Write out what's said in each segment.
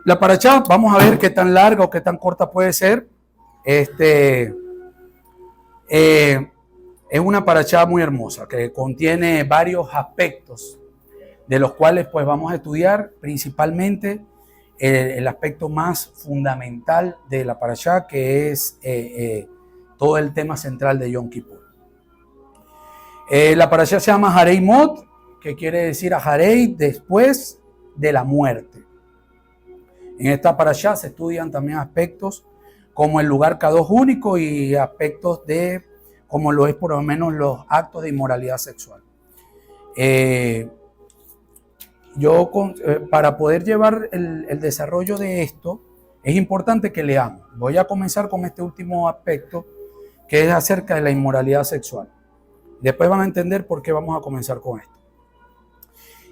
La parashá, vamos a ver qué tan larga o qué tan corta puede ser. Este, es una parashá muy hermosa que contiene varios aspectos de los cuales pues vamos a estudiar principalmente el aspecto más fundamental de la parashá, que es todo el tema central de Yom Kippur. La parashá se llama Harei Mot, que quiere decir a Harei después de la muerte. En esta parashá se estudian también aspectos como el lugar Kadosh único y aspectos de, como lo es por lo menos los actos de inmoralidad sexual. Para poder llevar el desarrollo de esto, es importante que leamos. Voy a comenzar con este último aspecto, que es acerca de la inmoralidad sexual. Después van a entender por qué vamos a comenzar con esto.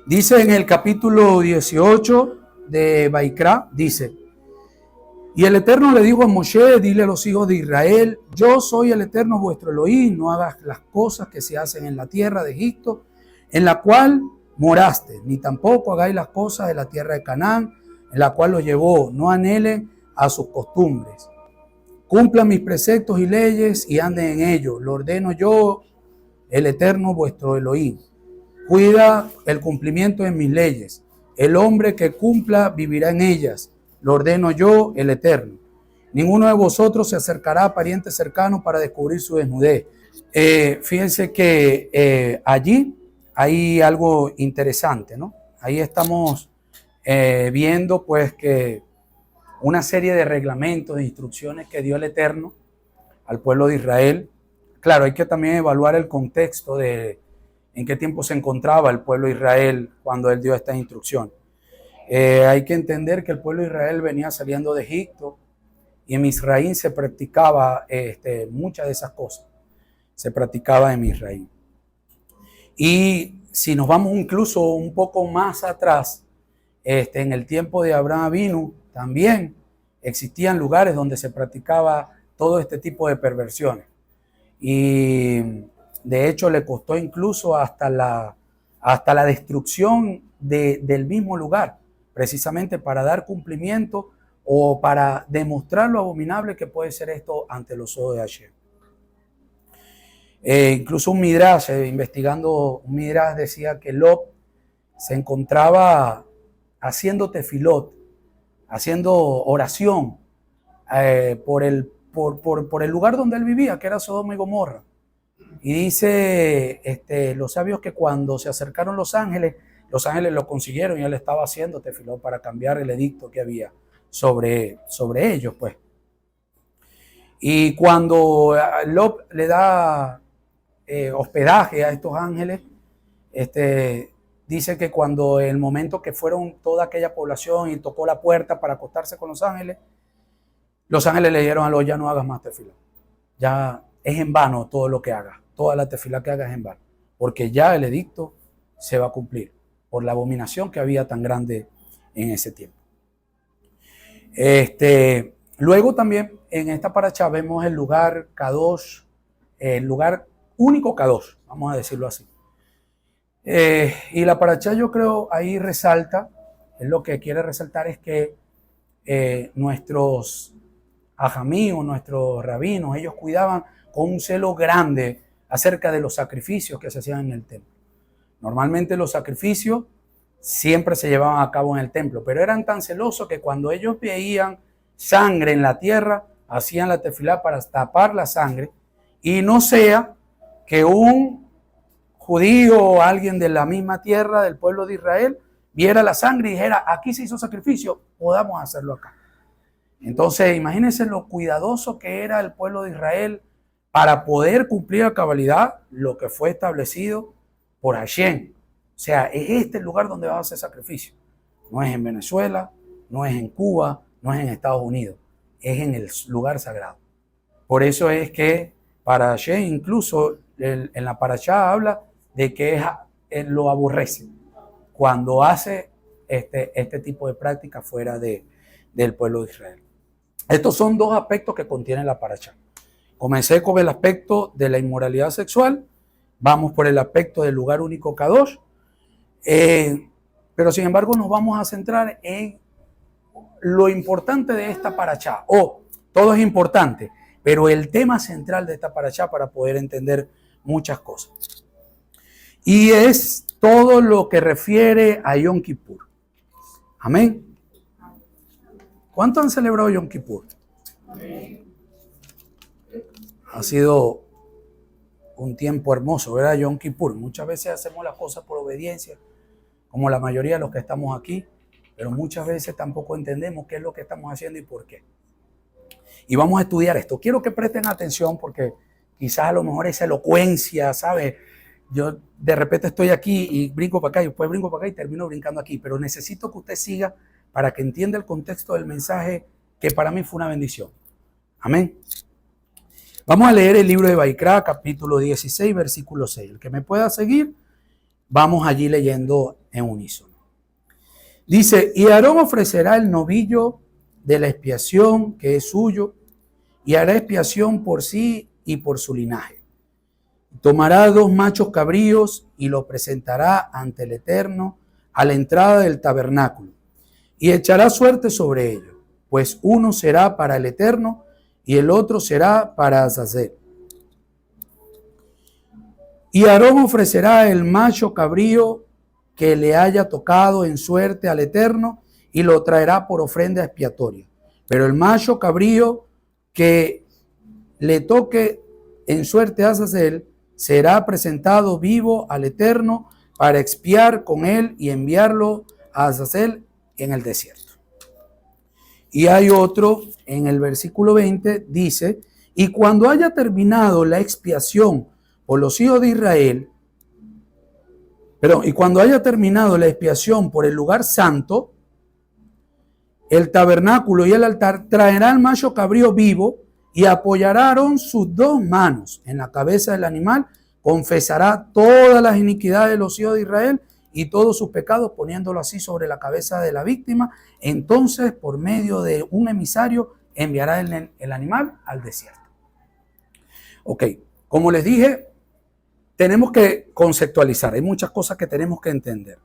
Dice en el capítulo 18 de Baikra, dice: y el Eterno le dijo a Moshe, dile a los hijos de Israel, yo soy el Eterno vuestro Elohim, no hagas las cosas que se hacen en la tierra de Egipto, en la cual moraste, ni tampoco hagáis las cosas de la tierra de Canaán, en la cual los llevó, no anhelen a sus costumbres. Cumplan mis preceptos y leyes y anden en ellos, lo ordeno yo, el Eterno vuestro Elohim. Cuida el cumplimiento de mis leyes. El hombre que cumpla vivirá en ellas. Lo ordeno yo, el Eterno. Ninguno de vosotros se acercará a pariente cercano para descubrir su desnudez. Fíjense que allí hay algo interesante, ¿no? Ahí estamos viendo pues que una serie de reglamentos, de instrucciones que dio el Eterno al pueblo de Israel. Claro, hay que también evaluar el contexto de en qué tiempo se encontraba el pueblo de Israel cuando él dio estas instrucciones. Hay que entender que el pueblo de Israel venía saliendo de Egipto y en Misraín se practicaba muchas de esas cosas. Se practicaba en Misraín. Y si nos vamos incluso un poco más atrás, en el tiempo de Abraham Avinu, también existían lugares donde se practicaba todo este tipo de perversiones. Y de hecho le costó incluso hasta la destrucción del mismo lugar, precisamente para dar cumplimiento o para demostrar lo abominable que puede ser esto ante los ojos de Hashem. Incluso un Midrash, investigando un Midrash, decía que Lot se encontraba haciendo tefilot, haciendo oración por el lugar donde él vivía, que era Sodoma y Gomorra. Y dice los sabios que cuando se acercaron los ángeles lo consiguieron y él estaba haciendo tefilot para cambiar el edicto que había sobre ellos, pues. Y cuando Lot le da hospedaje a estos ángeles, dice que cuando el momento que fueron toda aquella población y tocó la puerta para acostarse con los ángeles le dijeron a Lot, ya no hagas más tefilá. Ya es en vano todo lo que hagas. Toda la tefilá que hagas es en vano. Porque ya el edicto se va a cumplir por la abominación que había tan grande en ese tiempo. Luego también en esta parashá vemos el lugar Kadosh, el lugar único Kadosh, vamos a decirlo así. Y la parashá, yo creo, ahí resalta, es lo que quiere resaltar es que nuestros ajamí o nuestros rabinos, ellos cuidaban con un celo grande acerca de los sacrificios que se hacían en el templo. Normalmente los sacrificios siempre se llevaban a cabo en el templo, pero eran tan celosos que cuando ellos veían sangre en la tierra, hacían la tefilá para tapar la sangre y no sea que un judío o alguien de la misma tierra del pueblo de Israel viera la sangre y dijera, aquí se hizo sacrificio, podamos hacerlo acá. Entonces, imagínense lo cuidadoso que era el pueblo de Israel para poder cumplir a cabalidad lo que fue establecido por Hashem. O sea, es este el lugar donde va a hacer sacrificio. No es en Venezuela, no es en Cuba, no es en Estados Unidos, es en el lugar sagrado. Por eso es que para Hashem, incluso en la parashá habla de que él lo aborrece cuando hace este tipo de práctica fuera del pueblo de Israel. Estos son dos aspectos que contiene la parashá. Comencé con el aspecto de la inmoralidad sexual, vamos por el aspecto del lugar único Kadosh, pero sin embargo nos vamos a centrar en lo importante de esta parashá, todo es importante, pero el tema central de esta parashá para poder entender muchas cosas. Y es todo lo que refiere a Yom Kippur. Amén. ¿Cuánto han celebrado Yom Kippur? Ha sido un tiempo hermoso, ¿verdad? Yom Kippur. Muchas veces hacemos las cosas por obediencia, como la mayoría de los que estamos aquí, pero muchas veces tampoco entendemos qué es lo que estamos haciendo y por qué. Y vamos a estudiar esto. Quiero que presten atención porque quizás a lo mejor esa elocuencia, ¿sabes? Yo de repente estoy aquí y brinco para acá y después brinco para acá y termino brincando aquí, pero necesito que usted siga para que entienda el contexto del mensaje que para mí fue una bendición. Amén. Vamos a leer el libro de Vaikra, capítulo 16, versículo 6. El que me pueda seguir, vamos allí leyendo en unísono. Dice, y Aarón ofrecerá el novillo de la expiación que es suyo y hará expiación por sí y por su linaje. Tomará 2 machos cabríos y los presentará ante el Eterno a la entrada del tabernáculo y echará suerte sobre ellos, pues uno será para el Eterno y el otro será para Azazel. Y Aarón ofrecerá el macho cabrío que le haya tocado en suerte al Eterno y lo traerá por ofrenda expiatoria. Pero el macho cabrío que le toque en suerte a Azazel será presentado vivo al Eterno para expiar con él y enviarlo a Azazel en el desierto. Y hay otro en el versículo 20, dice, y cuando haya terminado la expiación por los hijos de Israel, y cuando haya terminado la expiación por el lugar santo, el tabernáculo y el altar, traerá el macho cabrío vivo y apoyará a Aarón sus 2 manos en la cabeza del animal, confesará todas las iniquidades de los hijos de Israel y todos sus pecados, poniéndolo así sobre la cabeza de la víctima. Entonces, por medio de un emisario, enviará el animal al desierto. Ok, como les dije, tenemos que conceptualizar. Hay muchas cosas que tenemos que entender.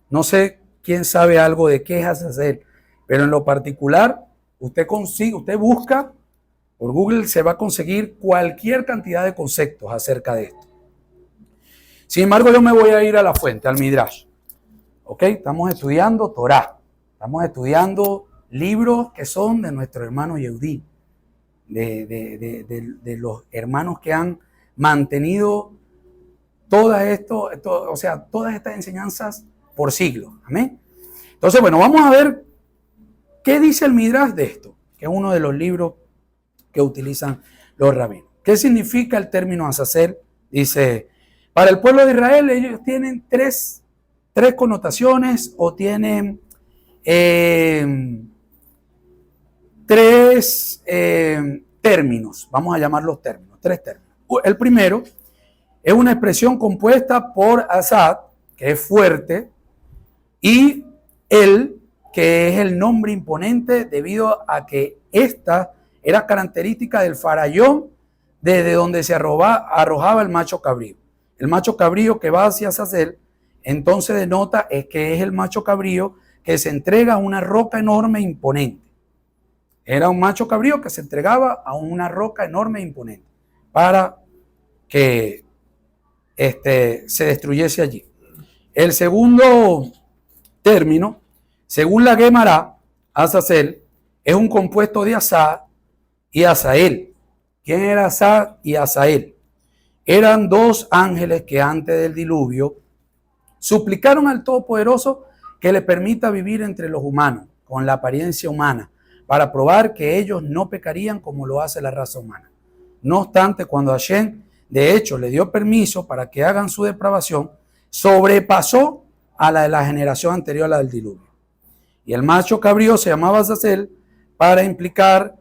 No sé quién sabe algo de qué es Azazel, pero en lo particular, usted busca, por Google se va a conseguir cualquier cantidad de conceptos acerca de esto. Sin embargo, yo me voy a ir a la fuente, al Midrash. ¿Ok? Estamos estudiando Torah. Estamos estudiando libros que son de nuestro hermano Yehudí. De los hermanos que han mantenido todas estas enseñanzas por siglos. Amén. Entonces, bueno, vamos a ver qué dice el Midrash de esto, que es uno de los libros que utilizan los rabinos. ¿Qué significa el término Azazel? Dice, para el pueblo de Israel ellos tienen tres connotaciones o tienen tres términos, vamos a llamarlos términos, 3 términos. El primero es una expresión compuesta por Azad, que es fuerte, y El, que es el nombre imponente debido a que esta era característica del farallón desde donde se arrojaba el macho cabrío. El macho cabrío que va hacia Azazel, entonces denota que es el macho cabrío que se entrega a una roca enorme e imponente. Era un macho cabrío que se entregaba a una roca enorme e imponente para que se destruyese allí. El segundo término, según la Gemara, Azazel es un compuesto de Azad y Azael. ¿Quién era Azad y Azael? Eran 2 ángeles que antes del diluvio suplicaron al Todopoderoso que le permita vivir entre los humanos con la apariencia humana para probar que ellos no pecarían como lo hace la raza humana. No obstante, cuando Hashem de hecho le dio permiso para que hagan su depravación, sobrepasó a la de la generación anterior a la del diluvio. Y el macho cabrío se llamaba Azazel para implicar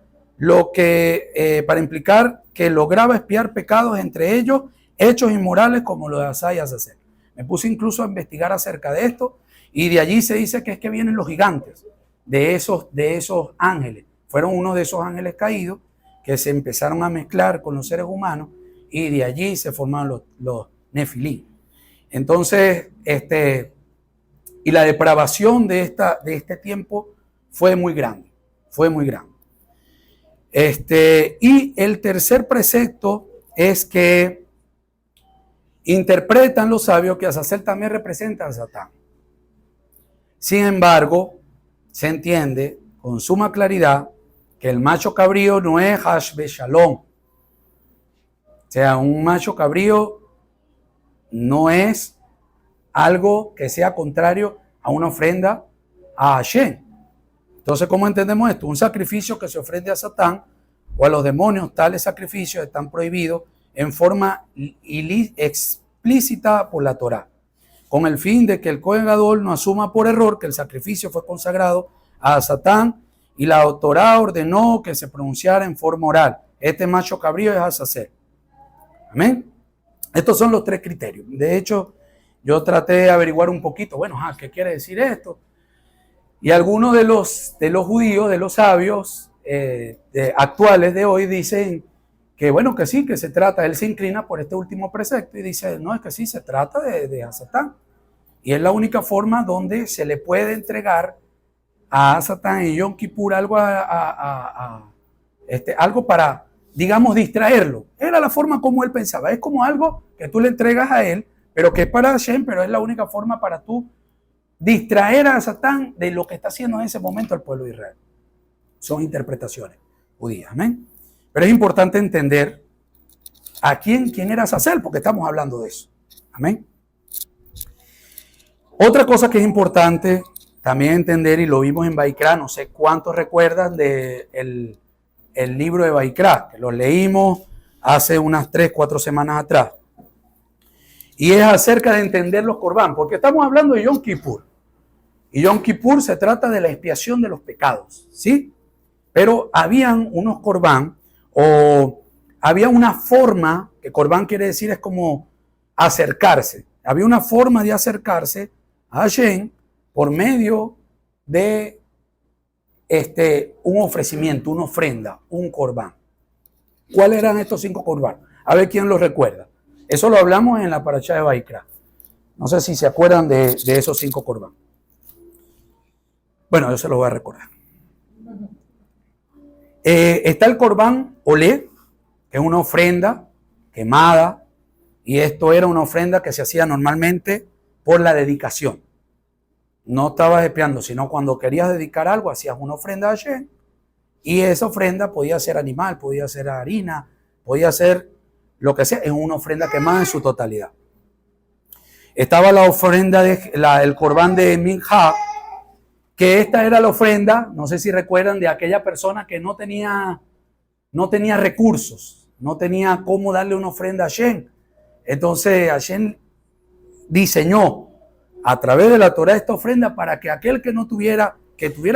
que lograba expiar pecados, entre ellos hechos inmorales como los de Azad y Azazel. Me puse incluso a investigar acerca de esto y de allí se dice que es que vienen los gigantes de esos ángeles. Fueron uno de esos ángeles caídos que se empezaron a mezclar con los seres humanos y de allí se formaron los Nefilim. Entonces, y la depravación de este tiempo fue muy grande, fue muy grande. Y el tercer precepto es que interpretan los sabios que Azazel también representa a Satán. Sin embargo, se entiende con suma claridad que el macho cabrío no es Hashbe Shalom. O sea, un macho cabrío no es algo que sea contrario a una ofrenda a Hashem. Entonces, ¿cómo entendemos esto? Un sacrificio que se ofrende a Satán o a los demonios, tales sacrificios están prohibidos en forma explícita por la Torá, con el fin de que el Kohen Gadol no asuma por error que el sacrificio fue consagrado a Satán y la Torá ordenó que se pronunciara en forma oral. Este macho cabrío es Azazel. Amén. Estos son los tres criterios. De hecho, yo traté de averiguar un poquito, bueno, ¿qué quiere decir esto? Y algunos de los judíos, de los sabios actuales de hoy dicen que bueno, que sí, que se trata, él se inclina por este último precepto y dice, no, es que sí, se trata de Satán. Y es la única forma donde se le puede entregar a Satán en Yom Kippur algo, algo para, digamos, distraerlo. Era la forma como él pensaba. Es como algo que tú le entregas a él, pero que es para Hashem, pero es la única forma para tú distraer a Satán de lo que está haciendo en ese momento el pueblo de Israel. Son interpretaciones judías. Amén. Pero es importante entender a quién era Azazel, porque estamos hablando de eso. Amén. Otra cosa que es importante también entender, y lo vimos en Vaikra, no sé cuántos recuerdan del libro de Vaikra, que lo leímos hace unas 3-4 semanas atrás. Y es acerca de entender los corbán, porque estamos hablando de Yom Kippur. Y Yom Kippur se trata de la expiación de los pecados, ¿sí? Pero habían unos corbán, o había una forma, que corbán quiere decir es como acercarse. Había una forma de acercarse a Hashem por medio de un ofrecimiento, una ofrenda, un corbán. ¿Cuáles eran estos 5 corbán? A ver quién los recuerda. Eso lo hablamos en la parashá de Vaikra. No sé si se acuerdan de esos 5 corbán. Bueno, yo se los voy a recordar. Está el corbán olé, que es una ofrenda quemada, y esto era una ofrenda que se hacía normalmente por la dedicación. No estabas expiando, sino cuando querías dedicar algo, hacías una ofrenda a Hashem, y esa ofrenda podía ser animal, podía ser harina, podía ser lo que sea, es una ofrenda quemada en su totalidad. Estaba la ofrenda, el corbán de Minja, que esta era la ofrenda, no sé si recuerdan, de aquella persona que no tenía recursos, no tenía cómo darle una ofrenda a Hashem. Entonces Hashem diseñó a través de la Torá esta ofrenda para que aquel que tuviera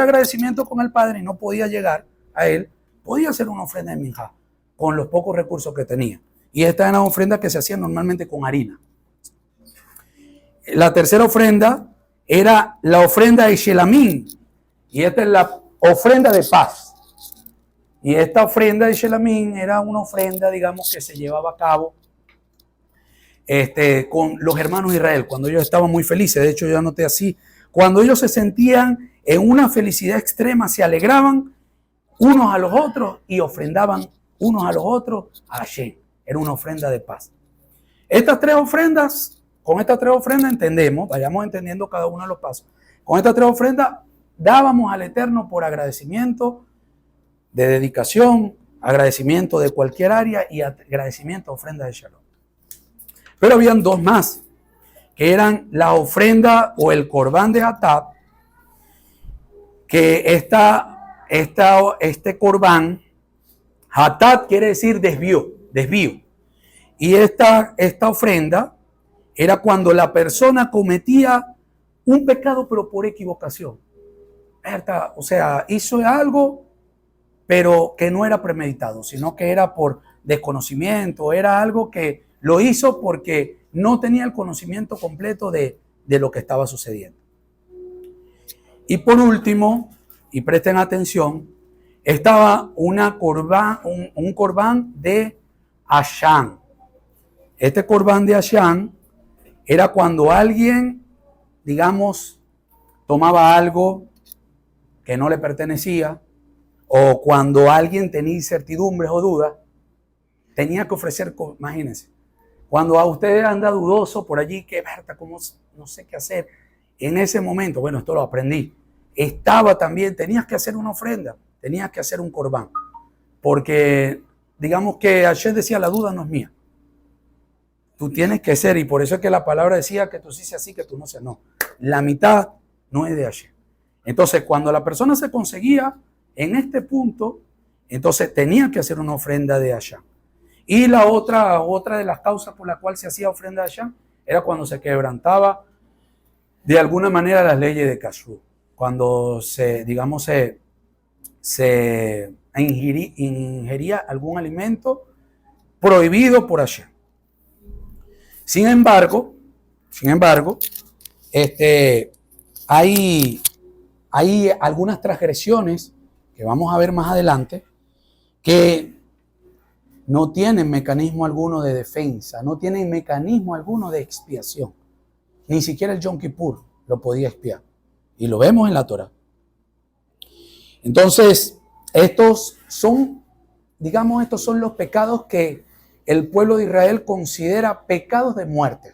agradecimiento con el Padre y no podía llegar a él, podía hacer una ofrenda de minjá con los pocos recursos que tenía. Y esta era una ofrenda que se hacía normalmente con harina. La tercera ofrenda era la ofrenda de Shelamín, y esta es la ofrenda de paz. Y esta ofrenda de Shelamín era una ofrenda, digamos, que se llevaba a cabo con los hermanos de Israel, cuando ellos estaban muy felices. De hecho, yo anoté así, cuando ellos se sentían en una felicidad extrema, se alegraban unos a los otros y ofrendaban unos a los otros a Hashem. Era una ofrenda de paz. Con estas tres ofrendas entendemos, vayamos entendiendo cada uno de los pasos. Con estas 3 ofrendas dábamos al Eterno por agradecimiento de dedicación, agradecimiento de cualquier área y agradecimiento a ofrenda de Shalom. Pero habían 2 más, que eran la ofrenda o el corbán de Hatab, que este corbán, Hatab quiere decir desvío. Y esta ofrenda era cuando la persona cometía un pecado, pero por equivocación. O sea, hizo algo, pero que no era premeditado, sino que era por desconocimiento, era algo que lo hizo porque no tenía el conocimiento completo de lo que estaba sucediendo. Y por último, y presten atención, estaba un corbán de Ashán. Este corbán de Ashán era cuando alguien, digamos, tomaba algo que no le pertenecía, o cuando alguien tenía incertidumbres o dudas, tenía que ofrecer, imagínense, cuando a usted anda dudoso por allí, que Berta, ¿cómo? No sé qué hacer. En ese momento, bueno, esto lo aprendí, tenías que hacer una ofrenda, tenías que hacer un corbán, porque digamos que Hashem decía, la duda no es mía. Tú tienes que ser, y por eso es que la palabra decía que tú sí seas sí, que tú no seas no. La mitad no es de Hashem. Entonces, cuando la persona se conseguía en este punto, entonces tenía que hacer una ofrenda de Hashem. Y la otra de las causas por la cual se hacía ofrenda de Hashem era cuando se quebrantaba de alguna manera las leyes de Kashrut. Cuando se ingería algún alimento prohibido por Hashem. Sin embargo, hay algunas transgresiones que vamos a ver más adelante que no tienen mecanismo alguno de defensa, no tienen mecanismo alguno de expiación. Ni siquiera el Yom Kippur lo podía expiar. Y lo vemos en la Torá. Entonces, estos son los pecados que el pueblo de Israel considera pecados de muerte,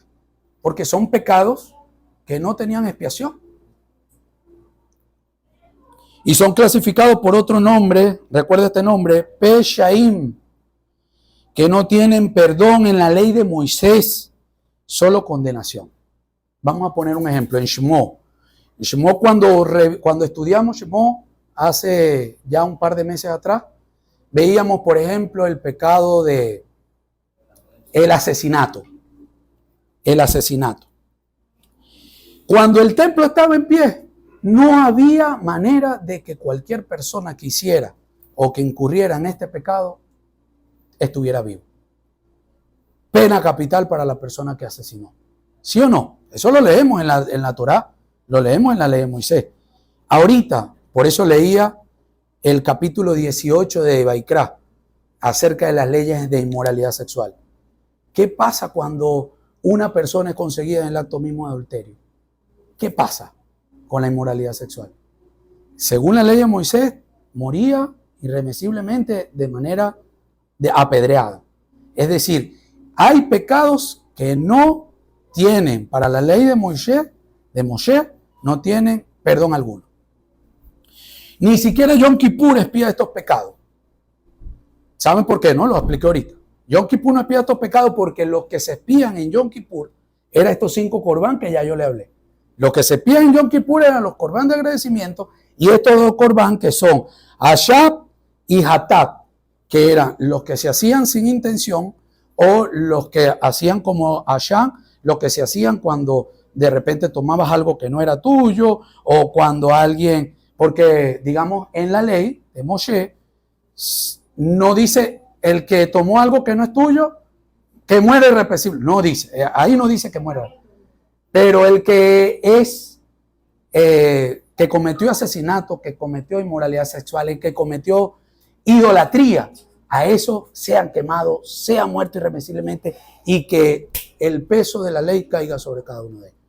porque son pecados que no tenían expiación. Y son clasificados por otro nombre, recuerda este nombre, Peshaim, que no tienen perdón en la ley de Moisés, solo condenación. Vamos a poner un ejemplo en Shemó. En Shemó, cuando estudiamos Shemó hace ya un par de meses atrás, veíamos, por ejemplo, el pecado de el asesinato. El asesinato. Cuando el templo estaba en pie, no había manera de que cualquier persona que hiciera o que incurriera en este pecado estuviera vivo. Pena capital para la persona que asesinó. ¿Sí o no? Eso lo leemos en la Torá, lo leemos en la ley de Moisés. Ahorita, por eso leía el capítulo 18 de Baikra acerca de las leyes de inmoralidad sexual. ¿Qué pasa cuando una persona es conseguida en el acto mismo de adulterio? ¿Qué pasa con la inmoralidad sexual? Según la ley de Moisés, moría irremisiblemente de manera apedreada. Es decir, hay pecados que no tienen, para la ley de Moshe, no tienen perdón alguno. Ni siquiera Yom Kippur expía estos pecados. ¿Saben por qué? No lo expliqué ahorita. Yom Kippur no expía estos pecados porque los que se expían en Yom Kippur eran estos 5 corbán que ya yo le hablé. Los que se expían en Yom Kippur eran los corbán de agradecimiento y estos 2 corbán que son Ashab y Hatat, que eran los que se hacían sin intención o los que hacían como Ashab, los que se hacían cuando de repente tomabas algo que no era tuyo o cuando alguien, porque digamos en la ley de Moshe no dice el que tomó algo que no es tuyo que muere irrepresible, no dice, ahí no dice que muera, pero el que que cometió asesinato, que cometió inmoralidad sexual y que cometió idolatría, a eso sean quemados, sea muerto irremisiblemente y que el peso de la ley caiga sobre cada uno de ellos.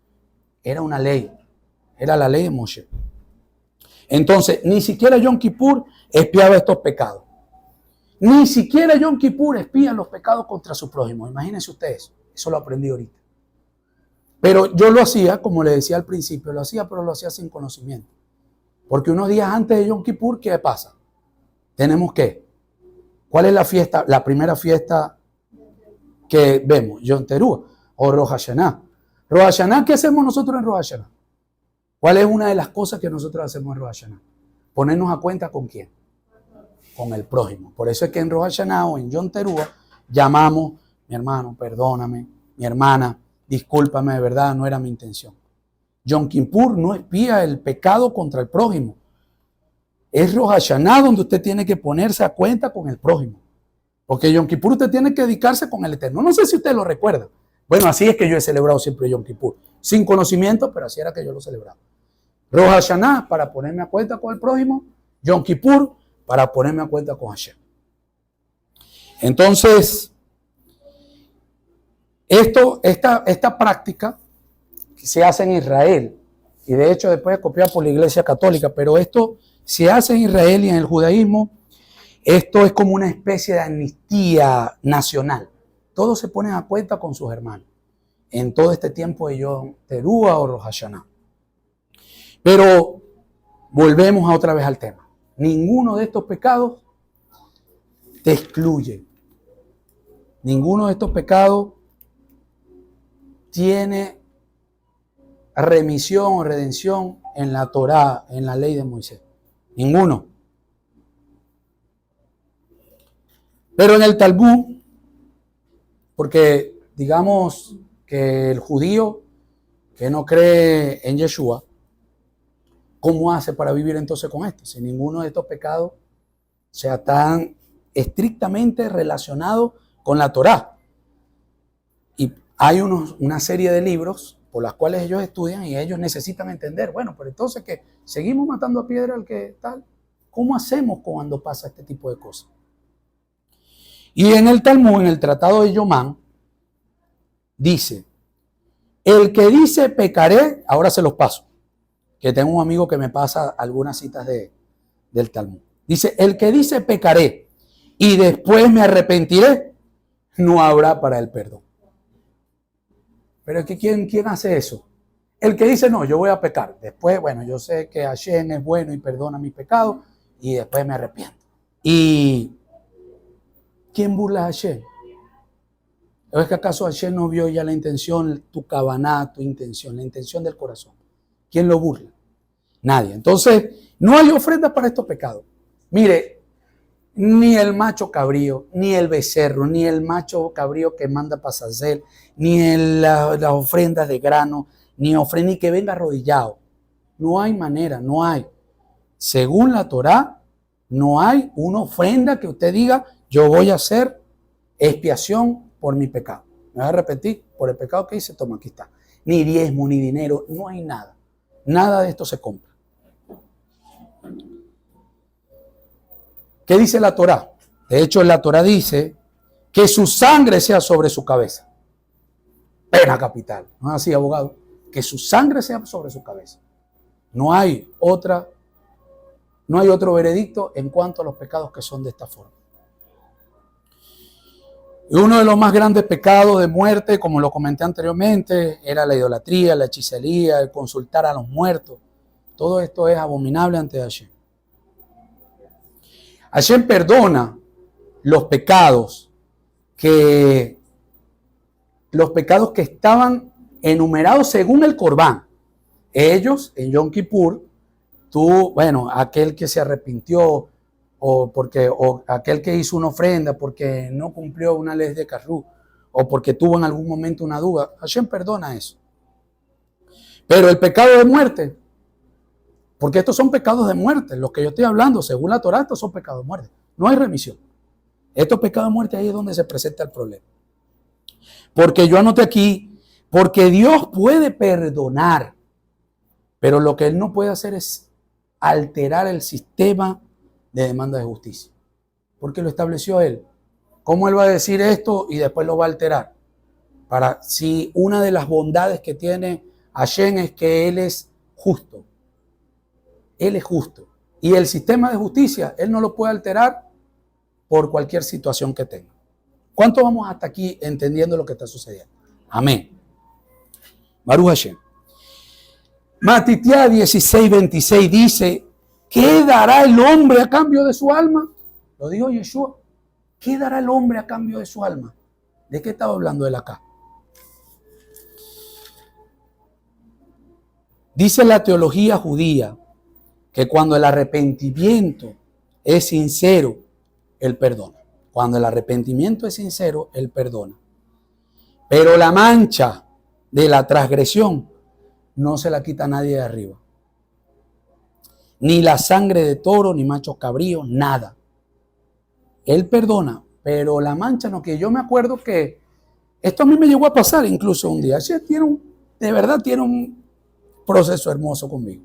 Era una ley, era la ley de Moshe. Entonces, ni siquiera Yom Kippur expiaba estos pecados. Ni siquiera Yom Kippur expía los pecados contra su prójimo. Imagínense ustedes, eso lo aprendí ahorita. Pero yo lo hacía, como le decía al principio, pero lo hacía sin conocimiento. Porque unos días antes de Yom Kippur, ¿qué pasa? Tenemos que, ¿cuál es la fiesta? La primera fiesta que vemos, Yom Teruah o Rosh Hashanah. Rosh Hashanah, ¿qué hacemos nosotros en Rosh Hashanah? ¿Cuál es una de las cosas que nosotros hacemos en Rosh Hashanah? Ponernos a cuenta con quién, con el prójimo. Por eso es que en Rosh Hashanah o en Yom Teruah llamamos, mi hermano, perdóname, mi hermana, discúlpame, de verdad, no era mi intención. Yom Kippur no expía el pecado contra el prójimo. Es Rosh Hashanah donde usted tiene que ponerse a cuenta con el prójimo. Porque Yom Kippur usted tiene que dedicarse con el Eterno. No sé si usted lo recuerda. Bueno, así es que yo he celebrado siempre Yom Kippur. Sin conocimiento, pero así era que yo lo celebraba. Rosh Hashanah para ponerme a cuenta con el prójimo. Yom Kippur para ponerme a cuenta con Hashem. Entonces, esta práctica que se hace en Israel, y de hecho después es copiada por la Iglesia Católica, pero esto se hace en Israel y en el judaísmo. Esto es como una especie de amnistía nacional. Todos se ponen a cuenta con sus hermanos en todo este tiempo de Yom Teruah o Rosh Hashanah. Pero volvemos otra vez al tema. Ninguno de estos pecados te excluye. Ninguno de estos pecados tiene remisión o redención en la Torá, en la ley de Moisés. Ninguno. Pero en el Talmud, porque digamos que el judío que no cree en Yeshua, ¿cómo hace para vivir entonces con esto? Si ninguno de estos pecados sea tan estrictamente relacionado con la Torá. Y hay una serie de libros por las cuales ellos estudian y ellos necesitan entender, bueno, pero entonces que seguimos matando a piedra al que tal, ¿cómo hacemos cuando pasa este tipo de cosas? Y en el Talmud, en el Tratado de Yomán, dice, el que dice pecaré, ahora se los paso, que tengo un amigo que me pasa algunas citas del Talmud. Dice, el que dice pecaré y después me arrepentiré, no habrá para el perdón. Pero es que ¿quién hace eso? El que dice, no, yo voy a pecar. Después, bueno, yo sé que Hashem es bueno y perdona mis pecados y después me arrepiento. ¿Y quién burla a Hashem? ¿O es que acaso Hashem no vio ya la intención, tu kavaná, tu intención, la intención del corazón? ¿Quién lo burla? Nadie. Entonces, no hay ofrendas para estos pecados. Mire, ni el macho cabrío, ni el becerro, ni el macho cabrío que manda pasazel, ni las ofrendas de grano, ni que venga arrodillado. No hay manera, no hay. Según la Torá, no hay una ofrenda que usted diga, yo voy a hacer expiación por mi pecado. Me voy a repetir, por el pecado que hice, toma, aquí está. Ni diezmo, ni dinero, no hay nada. Nada de esto se compra. ¿Qué dice la Torá? De hecho, la Torá dice que su sangre sea sobre su cabeza. Pena capital. ¿No es así, abogado? Que su sangre sea sobre su cabeza. No hay otro veredicto en cuanto a los pecados que son de esta forma. Y uno de los más grandes pecados de muerte, como lo comenté anteriormente, era la idolatría, la hechicería, el consultar a los muertos. Todo esto es abominable ante Hashem. Hashem perdona los pecados que estaban enumerados según el Corbán. Ellos, en Yom Kippur, aquel que se arrepintió, o aquel que hizo una ofrenda porque no cumplió una ley de Karú, o porque tuvo en algún momento una duda, Hashem perdona eso. Pero el pecado de muerte, porque estos son pecados de muerte, los que yo estoy hablando, según la Torá, estos son pecados de muerte. No hay remisión. Estos pecados de muerte, ahí es donde se presenta el problema. Porque yo anoté aquí, porque Dios puede perdonar, pero lo que Él no puede hacer es alterar el sistema de demanda de justicia. Porque lo estableció Él. ¿Cómo Él va a decir esto y después lo va a alterar? Si una de las bondades que tiene Hashem es que Él es justo. Él es justo. Y el sistema de justicia, Él no lo puede alterar por cualquier situación que tenga. ¿Cuánto vamos hasta aquí entendiendo lo que está sucediendo? Amén. Baruch Hashem. Matitiá 16:26 dice, ¿qué dará el hombre a cambio de su alma? Lo dijo Yeshua. ¿Qué dará el hombre a cambio de su alma? ¿De qué estaba hablando él acá? Dice la teología judía que cuando el arrepentimiento es sincero, Él perdona. Cuando el arrepentimiento es sincero, Él perdona. Pero la mancha de la transgresión no se la quita nadie de arriba. Ni la sangre de toro, ni machos cabríos, nada. Él perdona, pero la mancha no, que yo me acuerdo que esto a mí me llegó a pasar incluso un día. De verdad tiene un proceso hermoso conmigo.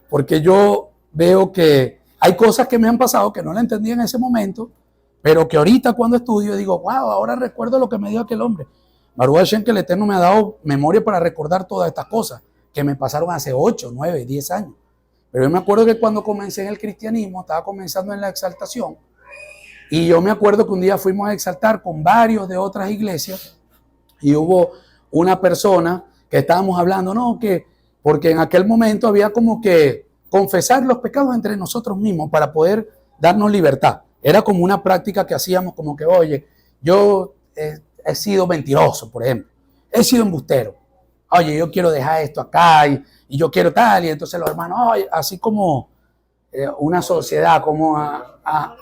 Porque yo veo que hay cosas que me han pasado que no la entendí en ese momento, pero que ahorita cuando estudio digo, wow, ahora recuerdo lo que me dio aquel hombre. Baruch Hashem, que el Eterno me ha dado memoria para recordar todas estas cosas que me pasaron hace 8, 9, 10 años. Pero yo me acuerdo que cuando comencé en el cristianismo, estaba comenzando en la exaltación. Y yo me acuerdo que un día fuimos a exaltar con varios de otras iglesias. Y hubo una persona que estábamos hablando, no, que porque en aquel momento había como que confesar los pecados entre nosotros mismos para poder darnos libertad. Era como una práctica que hacíamos como que, oye, yo he sido mentiroso, por ejemplo. He sido embustero. Oye, yo quiero dejar esto acá y yo quiero tal. Y entonces los hermanos, oye, así como una sociedad, como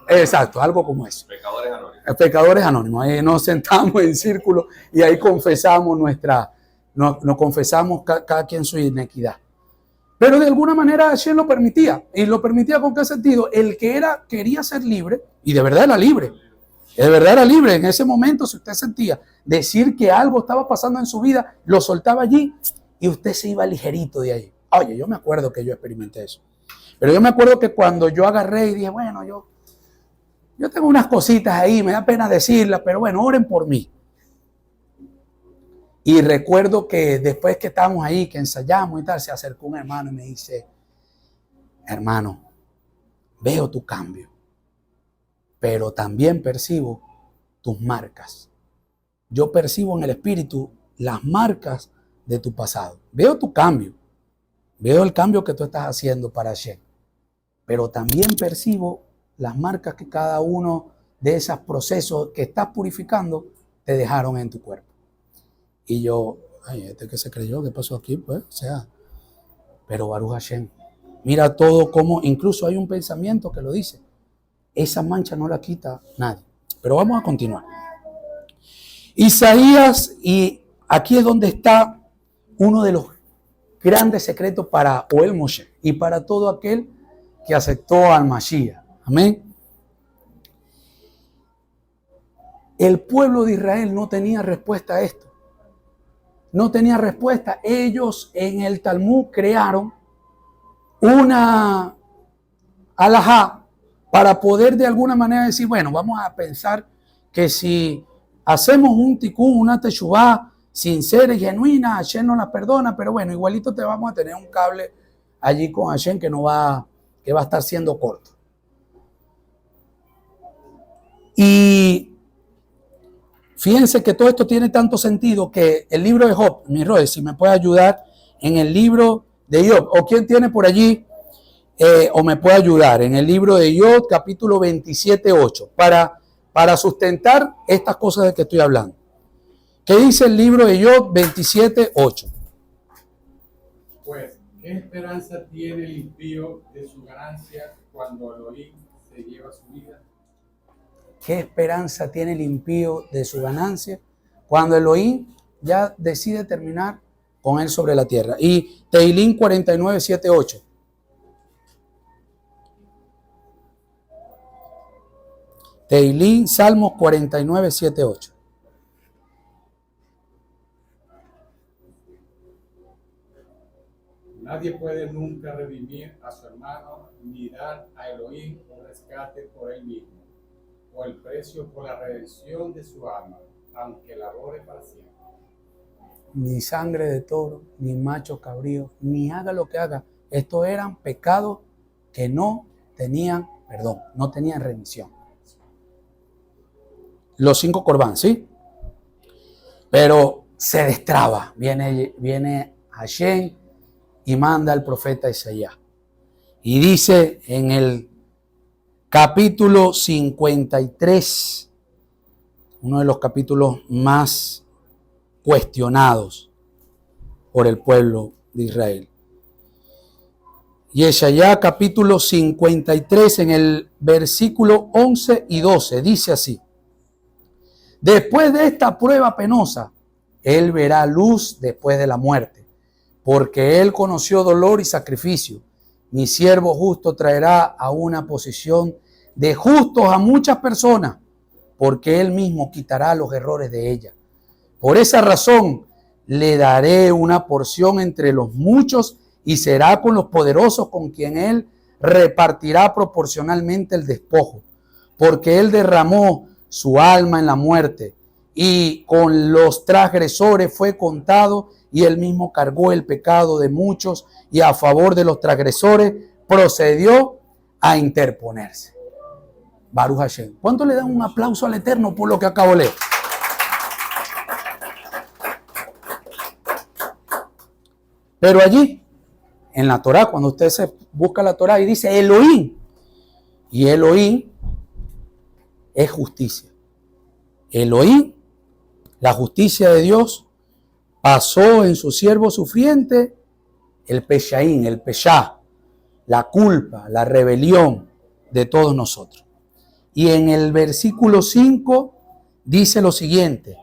exacto, algo como eso. Pecadores anónimos. Pecadores anónimos. Ahí nos sentamos en círculo y ahí confesamos nos confesamos cada quien su inequidad. Pero de alguna manera Hashem lo permitía. ¿Y lo permitía con qué sentido? El que quería ser libre, y de verdad era libre. De verdad era libre. En ese momento, si usted sentía decir que algo estaba pasando en su vida, lo soltaba allí y usted se iba ligerito de ahí. Oye, yo me acuerdo que yo experimenté eso. Pero yo me acuerdo que cuando yo agarré y dije, bueno, yo tengo unas cositas ahí, me da pena decirlas, pero bueno, oren por mí. Y recuerdo que después que estábamos ahí, que ensayamos y tal, se acercó un hermano y me dice, hermano, veo tu cambio, pero también percibo tus marcas. Yo percibo en el espíritu las marcas de tu pasado. Veo tu cambio, veo el cambio que tú estás haciendo para Hashem, pero también percibo las marcas que cada uno de esos procesos que estás purificando te dejaron en tu cuerpo. Y yo, ay, este que se creyó, ¿qué pasó aquí? Pues, o sea, pero Baruch Hashem, mira todo como, incluso hay un pensamiento que lo dice, esa mancha no la quita nadie. Pero vamos a continuar. Isaías, y aquí es donde está uno de los grandes secretos para Ohel Moshe y para todo aquel que aceptó al Mashiach. Amén. El pueblo de Israel no tenía respuesta a esto. No tenía respuesta. Ellos en el Talmud crearon una alajá para poder de alguna manera decir, bueno, vamos a pensar que si hacemos un tikkun, una teshuvá sincera y genuina, Hashem nos la perdona, pero bueno, igualito te vamos a tener un cable allí con Hashem que va a estar siendo corto. Y fíjense que todo esto tiene tanto sentido que el libro de Job, mi Roy, si me puede ayudar en el libro de Job, o quién tiene por allí, o me puede ayudar en el libro de Job, capítulo 27:8, para sustentar estas cosas de que estoy hablando. ¿Qué dice el libro de Job 27:8? Pues, ¿qué esperanza tiene el impío de su ganancia cuando Elohim se lleva su vida? ¿Qué esperanza tiene el impío de su ganancia cuando Elohim ya decide terminar con él sobre la tierra? Y Teilín 49:7-8. Teilín, Salmos 49:7-8. Nadie puede nunca redimir a su hermano ni dar a Elohim un rescate por él mismo, o el precio por la redención de su alma, aunque labore para siempre. Ni sangre de toro, ni macho cabrío, ni haga lo que haga. Estos eran pecados que no tenían perdón, no tenían remisión. Los 5 corbán, ¿sí? Pero se destraba. Viene Hashem y manda al profeta Isaías. Y dice en el capítulo 53, uno de los capítulos más cuestionados por el pueblo de Israel. Y Isaías capítulo 53 en el versículo 11 y 12 dice así: después de esta prueba penosa, él verá luz después de la muerte, porque él conoció dolor y sacrificio. Mi siervo justo traerá a una posición de justos a muchas personas, porque él mismo quitará los errores de ella. Por esa razón le daré una porción entre los muchos y será con los poderosos con quien él repartirá proporcionalmente el despojo, porque él derramó su alma en la muerte y con los transgresores fue contado y él mismo cargó el pecado de muchos y a favor de los transgresores procedió a interponerse. Baruch Hashem. ¿Cuánto le dan un aplauso al Eterno por lo que acabo de leer? Pero allí, en la Torá, cuando usted se busca la Torá y dice Elohim, y Elohim es justicia. Elohim, la justicia de Dios, pasó en su siervo sufriente el peshaín, el peshá, la culpa, la rebelión de todos nosotros. Y en el versículo 5 dice lo siguiente: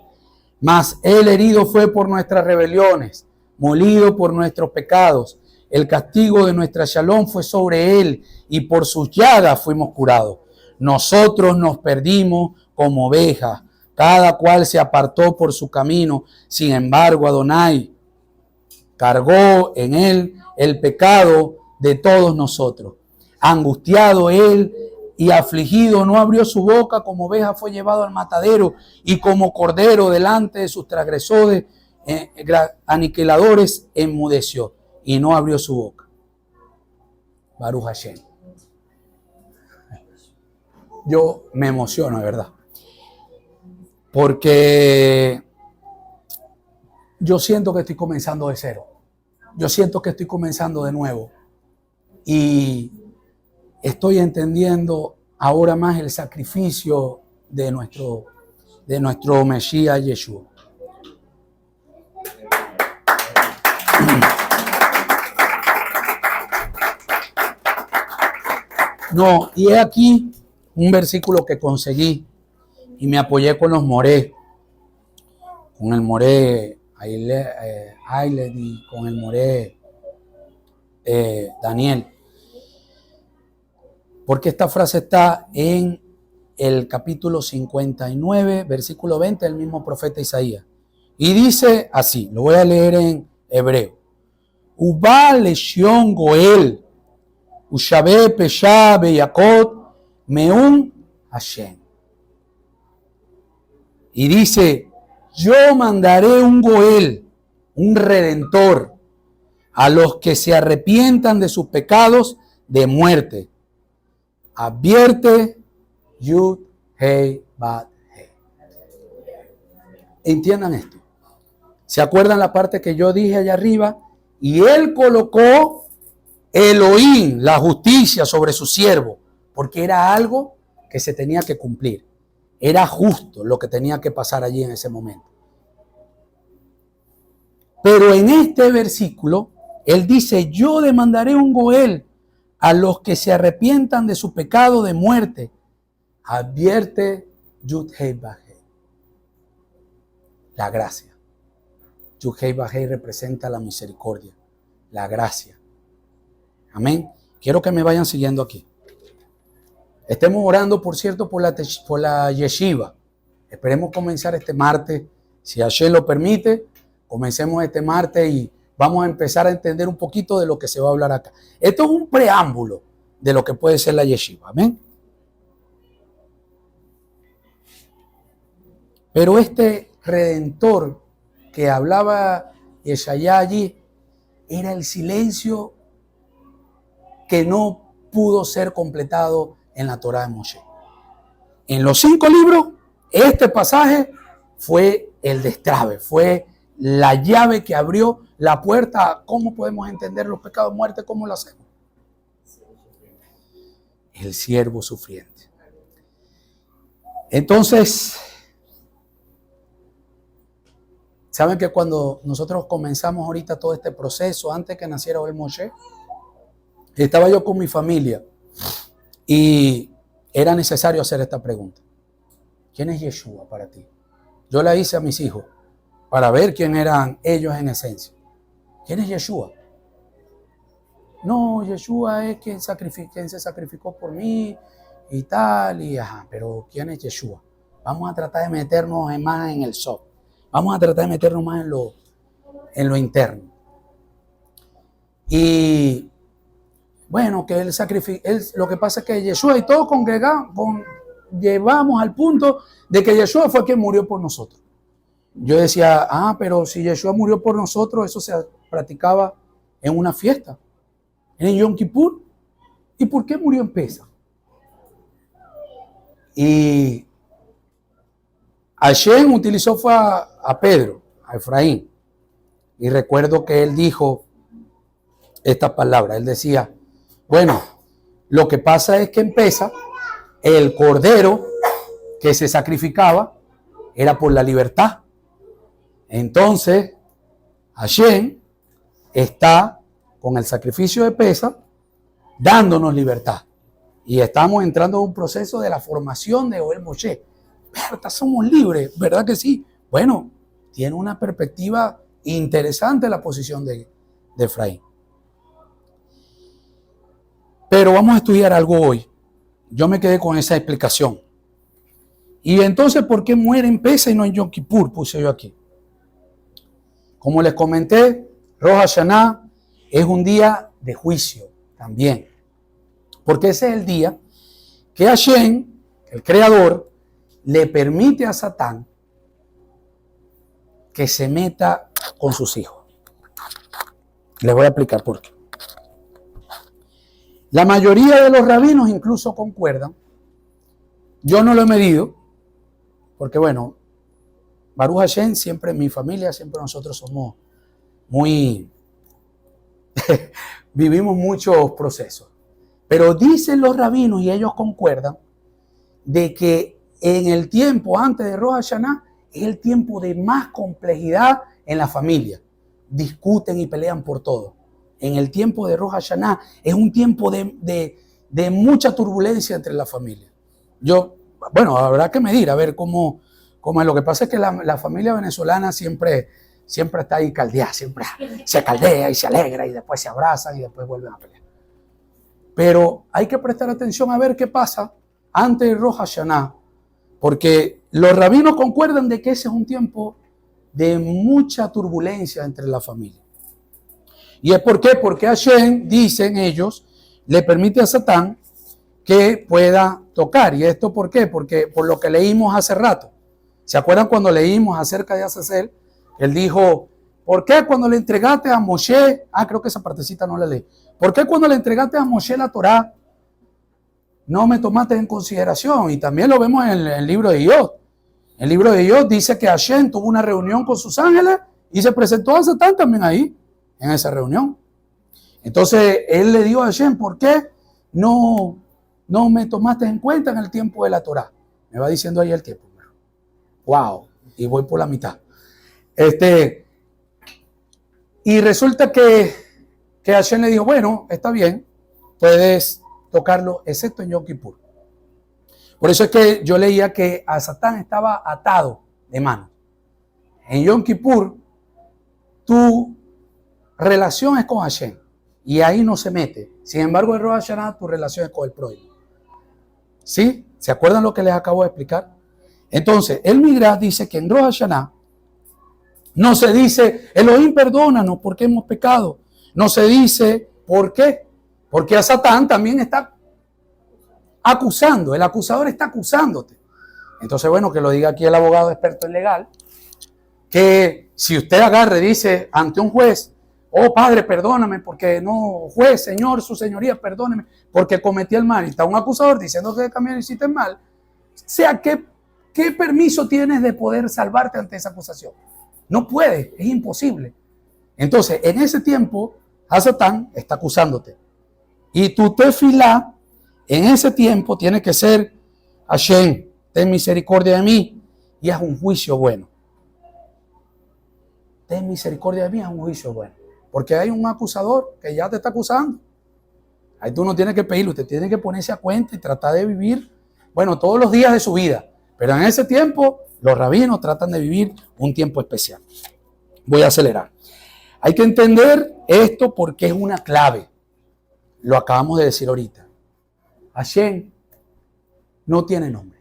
mas él herido fue por nuestras rebeliones, molido por nuestros pecados. El castigo de nuestra shalom fue sobre él, y por sus llagas fuimos curados. Nosotros nos perdimos como ovejas, cada cual se apartó por su camino. Sin embargo, Adonai cargó en él el pecado de todos nosotros. Angustiado él y afligido, no abrió su boca, como oveja fue llevado al matadero, y como cordero delante de sus transgresores, aniquiladores, enmudeció y no abrió su boca. Baruch Hashem. Yo me emociono, de verdad, porque yo siento que estoy comenzando de cero. Yo siento que estoy comenzando de nuevo. Y estoy entendiendo ahora más el sacrificio de nuestro Mesías Yeshua. No, y he aquí un versículo que conseguí y me apoyé con los moré, con el moré Ailed y con el moré Daniel. Porque esta frase está en el capítulo 59, versículo 20 del mismo profeta Isaías. Y dice así, lo voy a leer en hebreo. Uba lesion goel, ushabe pesha beyakot, meun Hashem. Y dice, yo mandaré un goel, un redentor, a los que se arrepientan de sus pecados de muerte. Advierte Yud Hei Bat Hei. Entiendan esto. ¿Se acuerdan la parte que yo dije allá arriba? Y él colocó Elohim, la justicia, sobre su siervo, porque era algo que se tenía que cumplir. Era justo lo que tenía que pasar allí en ese momento. Pero en este versículo, él dice, yo demandaré un goel a los que se arrepientan de su pecado de muerte. Advierte Yud Hei Bat Hei. La gracia. Yud Hei Bat Hei representa la misericordia, la gracia. Amén. Quiero que me vayan siguiendo aquí. Estemos orando, por cierto, por la yeshiva. Esperemos comenzar este martes. Si Hashem lo permite, comencemos este martes y vamos a empezar a entender un poquito de lo que se va a hablar acá. Esto es un preámbulo de lo que puede ser la yeshiva. Amén. Pero este redentor que hablaba Yeshayá allí era el silencio que no pudo ser completado en la Torá de Moshe. En los 5 libros, este pasaje fue el destrabe, fue la llave que abrió la puerta a cómo podemos entender los pecados de muerte, cómo lo hacemos. El siervo sufriente. Entonces, ¿saben que cuando nosotros comenzamos ahorita todo este proceso, antes que naciera el Moshe, estaba yo con mi familia y era necesario hacer esta pregunta? ¿Quién es Yeshua para ti? Yo la hice a mis hijos para ver quién eran ellos en esencia. ¿Quién es Yeshua? No, Yeshua es quien se sacrificó por mí y tal, y ajá, pero ¿quién es Yeshua? Vamos a tratar de meternos más en el soft. Vamos a tratar de meternos más en lo interno. Y bueno, que él sacrificó, lo que pasa es que Yeshua y todos llevamos al punto de que Yeshua fue quien murió por nosotros. Yo decía, pero si Yeshua murió por nosotros, eso se practicaba en una fiesta, en Yom Kippur. ¿Y por qué murió en Pesa? Y Hashem utilizó fue a Pedro, a Efraín. Y recuerdo que él dijo estas palabras. Él decía, bueno, lo que pasa es que en Pesa, el cordero que se sacrificaba era por la libertad. Entonces, Hashem está con el sacrificio de Pesa dándonos libertad. Y estamos entrando en un proceso de la formación de Ohel Moshe. ¿Verdad? Somos libres, ¿verdad que sí? Bueno, tiene una perspectiva interesante la posición de Efraín. Pero vamos a estudiar algo hoy. Yo me quedé con esa explicación. Y entonces, ¿por qué muere en Pesa y no en Yom Kippur? Puse yo aquí. Como les comenté, Rosh Hashanah es un día de juicio también. Porque ese es el día que Hashem, el creador, le permite a Satán que se meta con sus hijos. Les voy a explicar por qué. La mayoría de los rabinos incluso concuerdan. Yo no lo he medido, porque bueno, Baruch Hashem, siempre en mi familia, siempre nosotros somos muy, vivimos muchos procesos. Pero dicen los rabinos, y ellos concuerdan, de que en el tiempo antes de Rosh Hashanah es el tiempo de más complejidad en la familia. Discuten y pelean por todo. En el tiempo de Rosh Hashanah es un tiempo de mucha turbulencia entre la familia. Bueno, habrá que medir, a ver cómo es. Lo que pasa es que la familia venezolana siempre está ahí caldeada, siempre se caldea y se alegra y después se abrazan y después vuelven a pelear. Pero hay que prestar atención a ver qué pasa antes de Rosh Hashanah, porque los rabinos concuerdan de que ese es un tiempo de mucha turbulencia entre la familia. ¿Y es por qué? Porque Hashem, dicen ellos, le permite a Satán que pueda tocar. ¿Y esto por qué? Porque por lo que leímos hace rato. ¿Se acuerdan cuando leímos acerca de Azazel? Él dijo, ¿por qué cuando le entregaste a Moshe? Creo que esa partecita no la leí. ¿Por qué cuando le entregaste a Moshe la Torá no me tomaste en consideración? Y también lo vemos en el libro de Job. El libro de Job dice que Hashem tuvo una reunión con sus ángeles y se presentó a Satán también ahí, en esa reunión. Entonces él le dijo a Hashem, ¿por qué no me tomaste en cuenta en el tiempo de la Torá? Me va diciendo ahí el tiempo. Wow, y voy por la mitad. Y resulta que Hashem le dijo, bueno, está bien, puedes tocarlo, excepto en Yom Kippur. Por eso es que yo leía que a Satán estaba atado de mano. En Yom Kippur, tu relación es con Hashem y ahí no se mete. Sin embargo, en Rosh Hashanah tu relación es con el prójimo. ¿Sí? ¿Se acuerdan lo que les acabo de explicar? Entonces, el Midrash dice que en Rosh Hashanah no se dice, Elohim perdónanos porque hemos pecado. No se dice, ¿por qué? Porque a Satán también está acusando, el acusador está acusándote. Entonces, bueno, que lo diga aquí el abogado experto en legal, que si usted agarre y dice ante un juez, oh Padre, perdóname, porque no, juez, Señor, su señoría, perdóneme, porque cometí el mal, y está un acusador diciendo que también hiciste el mal, o sea, ¿qué permiso tienes de poder salvarte ante esa acusación? No puedes, es imposible. Entonces, en ese tiempo, Satán está acusándote. Y tu tefilá, en ese tiempo, tiene que ser, Hashem, ten misericordia de mí y haz un juicio bueno. Ten misericordia de mí y haz un juicio bueno. Porque hay un acusador que ya te está acusando. Ahí tú no tienes que pedirlo, usted tiene que ponerse a cuenta y tratar de vivir, bueno, todos los días de su vida. Pero en ese tiempo, los rabinos tratan de vivir un tiempo especial. Voy a acelerar. Hay que entender esto porque es una clave. Lo acabamos de decir ahorita. Hashem no tiene nombre.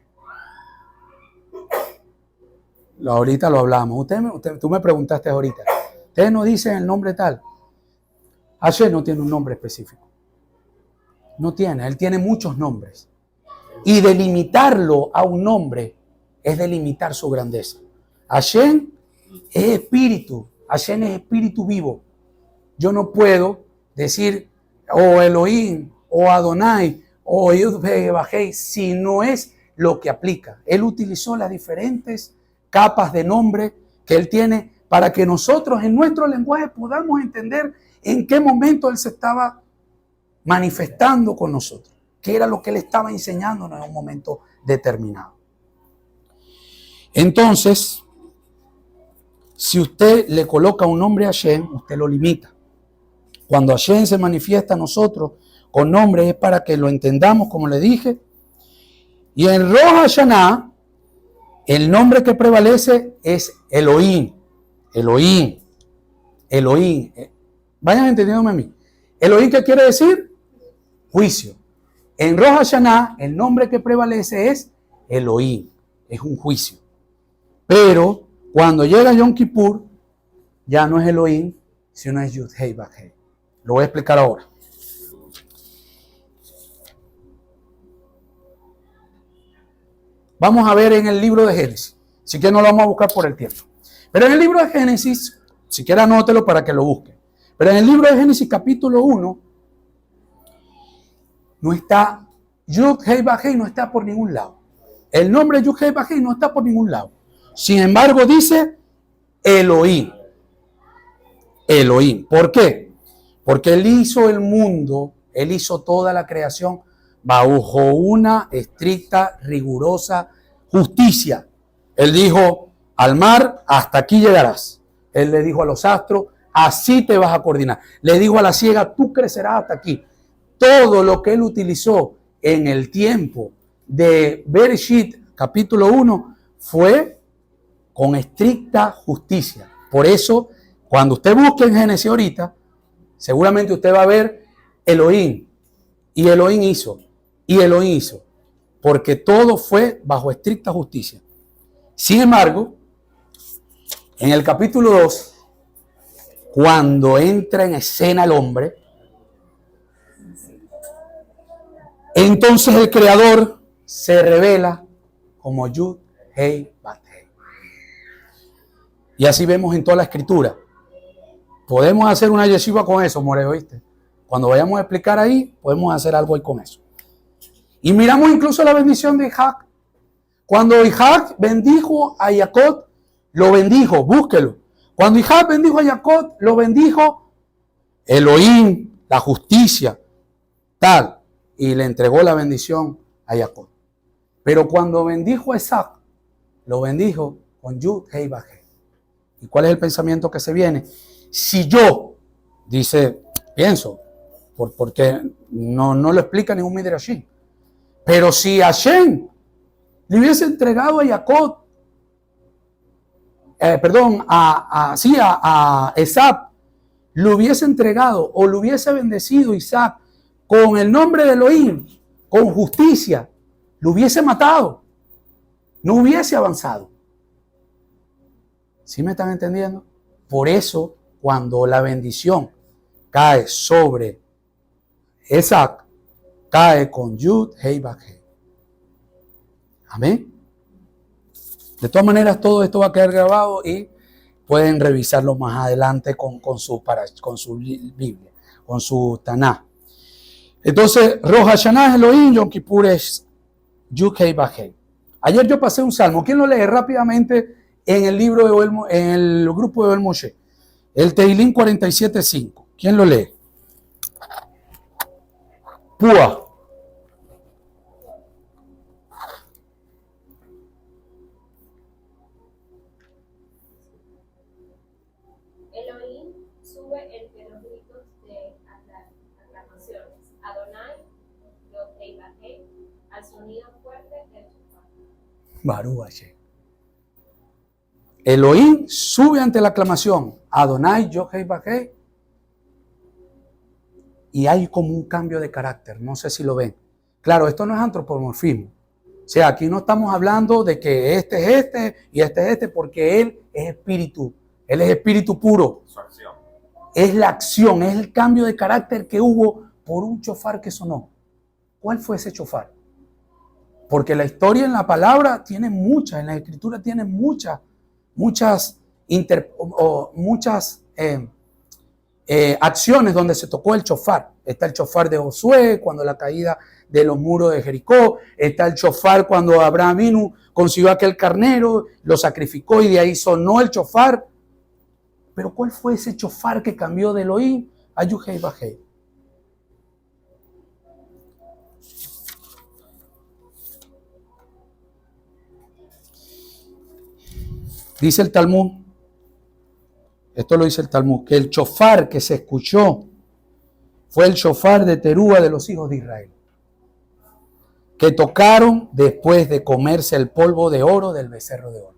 Ahorita lo hablamos. Tú me preguntaste ahorita. Ustedes no dicen el nombre tal. Hashem no tiene un nombre específico. No tiene. Él tiene muchos nombres. Y delimitarlo a un nombre es delimitar su grandeza. Hashem es espíritu. Hashem es espíritu vivo. Yo no puedo decir, o Elohim, o Adonai o Yud-Heh-Vah-Heh, si no es lo que aplica. Él utilizó las diferentes capas de nombre que él tiene para que nosotros en nuestro lenguaje podamos entender en qué momento él se estaba manifestando con nosotros, qué era lo que él estaba enseñándonos en un momento determinado. Entonces, si usted le coloca un nombre a Hashem, usted lo limita. Cuando Hashem se manifiesta a nosotros con nombres es para que lo entendamos, como le dije. Y en Rosh Hashanah, el nombre que prevalece es Elohim. Elohim. Elohim. Vayan entendiéndome a mí. Elohim, ¿qué quiere decir? Juicio. En Rosh Hashanah, el nombre que prevalece es Elohim. Es un juicio. Pero cuando llega Yom Kippur, ya no es Elohim, sino es Yud-Heh-Vah-Heh. Lo voy a explicar ahora. Vamos a ver en el libro de Génesis. Si que no lo vamos a buscar por el tiempo. Pero en el libro de Génesis, si quiere anótelo para que lo busque. Pero en el libro de Génesis capítulo 1, no está Yud-Heh-Vah-Heh, no está por ningún lado. El nombre Yud-Heh-Vah-Heh no está por ningún lado. Sin embargo, dice Elohim. Elohim. ¿Por qué? Porque él hizo el mundo, él hizo toda la creación bajo una estricta, rigurosa justicia. Él dijo al mar, hasta aquí llegarás. Él le dijo a los astros, así te vas a coordinar. Le dijo a la ciega, tú crecerás hasta aquí. Todo lo que él utilizó en el tiempo de Bereshit, capítulo 1, fue con estricta justicia. Por eso, cuando usted busque en Génesis ahorita, seguramente usted va a ver Elohim. Y Elohim hizo. Y Elohim hizo. Porque todo fue bajo estricta justicia. Sin embargo, en el capítulo 2, cuando entra en escena el hombre, entonces el Creador se revela como Yud-Heh-Vah-Heh. Y así vemos en toda la escritura. Podemos hacer una yeshiva con eso, Moreo, ¿viste? Cuando vayamos a explicar ahí, podemos hacer algo ahí con eso. Y miramos incluso la bendición de Isaac. Cuando Isaac bendijo a Jacob, lo bendijo, búsquelo. Cuando Isaac bendijo a Jacob, lo bendijo Elohim, la justicia, tal. Y le entregó la bendición a Jacob. Pero cuando bendijo a Isaac, lo bendijo con Yud-Heh-Vah-Heh. ¿Y cuál es el pensamiento que se viene? Si yo, dice, pienso, porque no lo explica ningún Midrashim, pero si Hashem le hubiese entregado a Jacob, a Esab, le hubiese entregado o le hubiese bendecido Isaac con el nombre de Elohim, con justicia, lo hubiese matado, no hubiese avanzado. ¿Sí me están entendiendo? Por eso, cuando la bendición cae sobre Isaac, cae con Yud-Heh-Vah-Heh. Amén. De todas maneras, todo esto va a quedar grabado y pueden revisarlo más adelante con su Biblia, con su Taná. Entonces, Rosh Hashanah es Elohim, Yom Kippur es Yud-Heh-Vah-Heh. Ayer yo pasé un salmo. ¿Quién lo lee rápidamente en el libro de en el grupo de Oel Moshe? El Teilín 47:5. ¿Quién lo lee? Púa. Elohim sube entre los gritos de aclamaciones. Adonai, Yod-Heh-Vah-Heh, al sonido fuerte del shofar. Baruch Hashem. Elohim sube ante la aclamación. Adonai, Yod-Heh-Vah-Heh. Y hay como un cambio de carácter. No sé si lo ven. Claro, esto no es antropomorfismo. O sea, aquí no estamos hablando de que este es este y este es este, porque Él es espíritu. Él es espíritu puro. Su acción. Es la acción, es el cambio de carácter que hubo por un shofar que sonó. ¿Cuál fue ese shofar? Porque la historia en la palabra tiene muchas, en la escritura tiene muchas acciones donde se tocó el shofar. Está el shofar de Josué, cuando la caída de los muros de Jericó. Está el shofar cuando Abraham vino, consiguió aquel carnero, lo sacrificó y de ahí sonó el shofar. Pero ¿cuál fue ese shofar que cambió de Elohim a Yud-Hei Vah-Hei? Dice el Talmud, esto lo dice el Talmud, que el shofar que se escuchó fue el shofar de Terúa de los hijos de Israel, que tocaron después de comerse el polvo de oro del becerro de oro.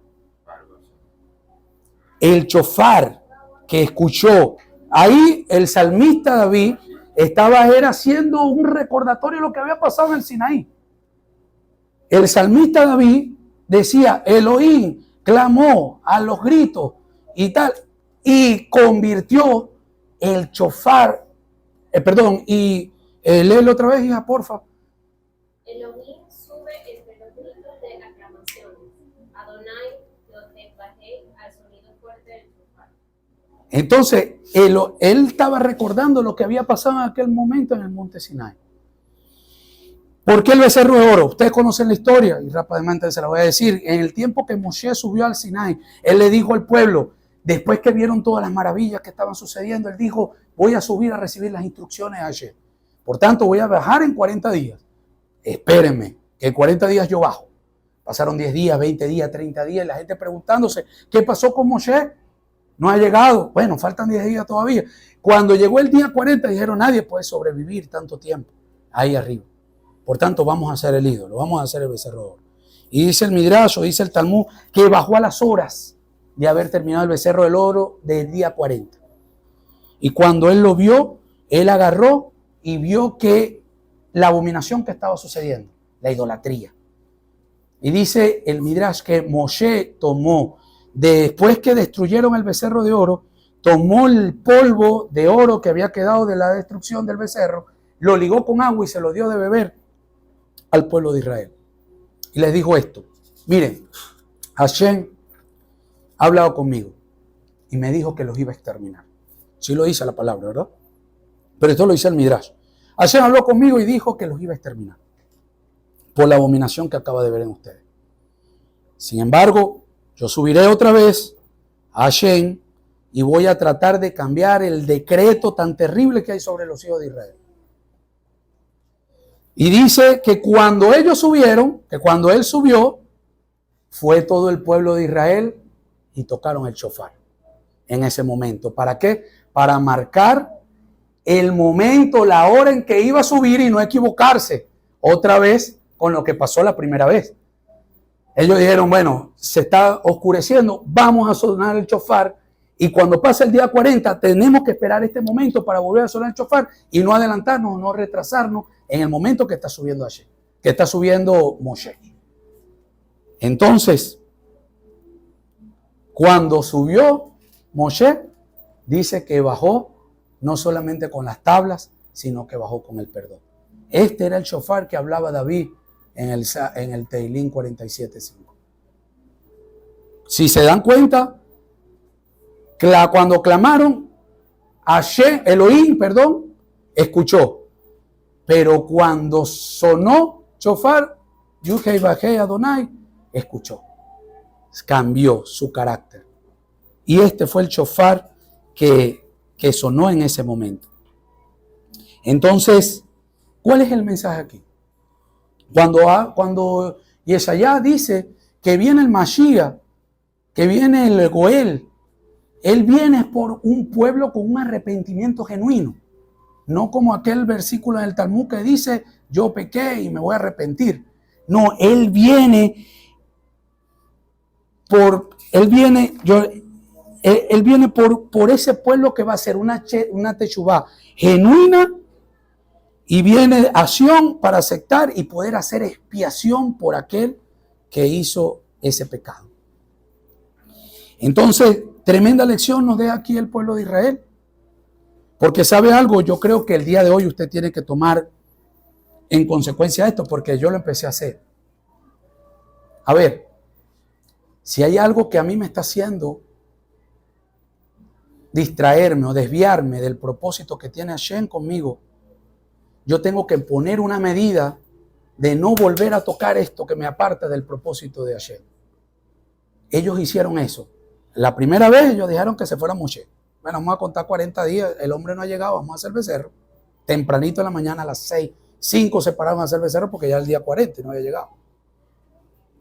El shofar que escuchó, ahí el salmista David era haciendo un recordatorio de lo que había pasado en el Sinaí. El salmista David decía, Elohim clamó a los gritos y tal, y convirtió el shofar, léelo otra vez, hija, porfa. Elohim sube entre los gritos de aclamaciones. Adonai, Yod-Hei Vah-Hei, al sonido fuerte del shofar. Entonces, él estaba recordando lo que había pasado en aquel momento en el monte Sinai. ¿Por qué el becerro de oro? Ustedes conocen la historia y rápidamente se la voy a decir. En el tiempo que Moshe subió al Sinai, él le dijo al pueblo, después que vieron todas las maravillas que estaban sucediendo, él dijo, voy a subir a recibir las instrucciones ayer. Por tanto, voy a bajar en 40 días. Espérenme, que en 40 días yo bajo. Pasaron 10 días, 20 días, 30 días, y la gente preguntándose, ¿qué pasó con Moshe? No ha llegado. Bueno, faltan 10 días todavía. Cuando llegó el día 40, dijeron, nadie puede sobrevivir tanto tiempo ahí arriba. Por tanto, vamos a hacer el ídolo, vamos a hacer el becerro de oro. Y dice el Midrash, dice el Talmud, que bajó a las horas de haber terminado el becerro del oro del día 40. Y cuando él lo vio, él agarró y vio que la abominación que estaba sucediendo, la idolatría. Y dice el Midrash que Moshe tomó, después que destruyeron el becerro de oro, tomó el polvo de oro que había quedado de la destrucción del becerro, lo ligó con agua y se lo dio de beber al pueblo de Israel. Y les dijo esto, miren, Hashem ha hablado conmigo y me dijo que los iba a exterminar. Sí lo dice la palabra, ¿verdad? Pero esto lo dice el Midrash. Hashem habló conmigo y dijo que los iba a exterminar por la abominación que acaba de ver en ustedes. Sin embargo, yo subiré otra vez a Hashem y voy a tratar de cambiar el decreto tan terrible que hay sobre los hijos de Israel. Y dice que cuando ellos subieron, que cuando él subió, fue todo el pueblo de Israel y tocaron el shofar en ese momento. ¿Para qué? Para marcar el momento, la hora en que iba a subir y no equivocarse otra vez con lo que pasó la primera vez. Ellos dijeron, bueno, se está oscureciendo, vamos a sonar el shofar y cuando pase el día 40 tenemos que esperar este momento para volver a sonar el shofar y no adelantarnos, no retrasarnos en el momento que está subiendo Hashem, que está subiendo Moshe. Entonces, cuando subió Moshe, dice que bajó no solamente con las tablas, sino que bajó con el perdón. Este era el shofar que hablaba David en el Teilín 47:5. Si se dan cuenta, cuando clamaron, Elohim, escuchó. Pero cuando sonó shofar, Yud-Hei Vah-Hei Adonai, escuchó. Cambió su carácter. Y este fue el shofar que sonó en ese momento. Entonces, ¿cuál es el mensaje aquí? Cuando Yeshayá dice que viene el Mashiach, que viene el Goel, él viene por un pueblo con un arrepentimiento genuino. No como aquel versículo en el Talmud que dice, yo pequé y me voy a arrepentir. No, él viene por ese pueblo que va a ser una teshuvá genuina y viene acción para aceptar y poder hacer expiación por aquel que hizo ese pecado. Entonces, tremenda lección nos deja aquí el pueblo de Israel. Porque sabe algo, yo creo que el día de hoy usted tiene que tomar en consecuencia esto, porque yo lo empecé a hacer. A ver, si hay algo que a mí me está haciendo distraerme o desviarme del propósito que tiene Hashem conmigo, yo tengo que poner una medida de no volver a tocar esto que me aparta del propósito de Hashem. Ellos hicieron eso. La primera vez ellos dejaron que se fuera Moshe. Bueno, vamos a contar 40 días, el hombre no ha llegado, vamos a hacer becerro. Tempranito en la mañana a las 6, 5 se pararon a hacer becerro porque ya el día 40 no había llegado.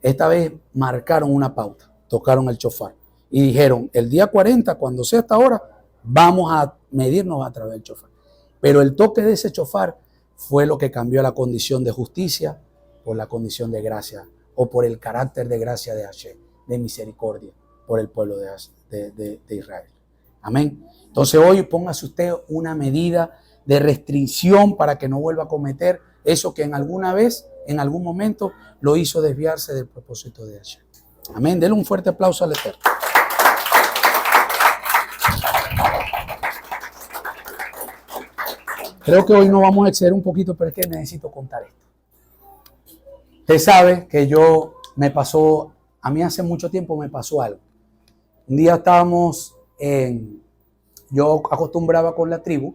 Esta vez marcaron una pauta, tocaron el shofar y dijeron, el día 40, cuando sea esta hora, vamos a medirnos a través del shofar. Pero el toque de ese shofar fue lo que cambió la condición de justicia por la condición de gracia o por el carácter de gracia de Hashem, de misericordia por el pueblo de Israel. Amén. Entonces hoy póngase usted una medida de restricción para que no vuelva a cometer eso que en alguna vez, en algún momento, lo hizo desviarse del propósito de Hashem. Amén. Denle un fuerte aplauso al Eterno. Creo que hoy nos vamos a exceder un poquito, pero es que necesito contar esto. Usted sabe que a mí hace mucho tiempo me pasó algo. Un día yo acostumbraba con la tribu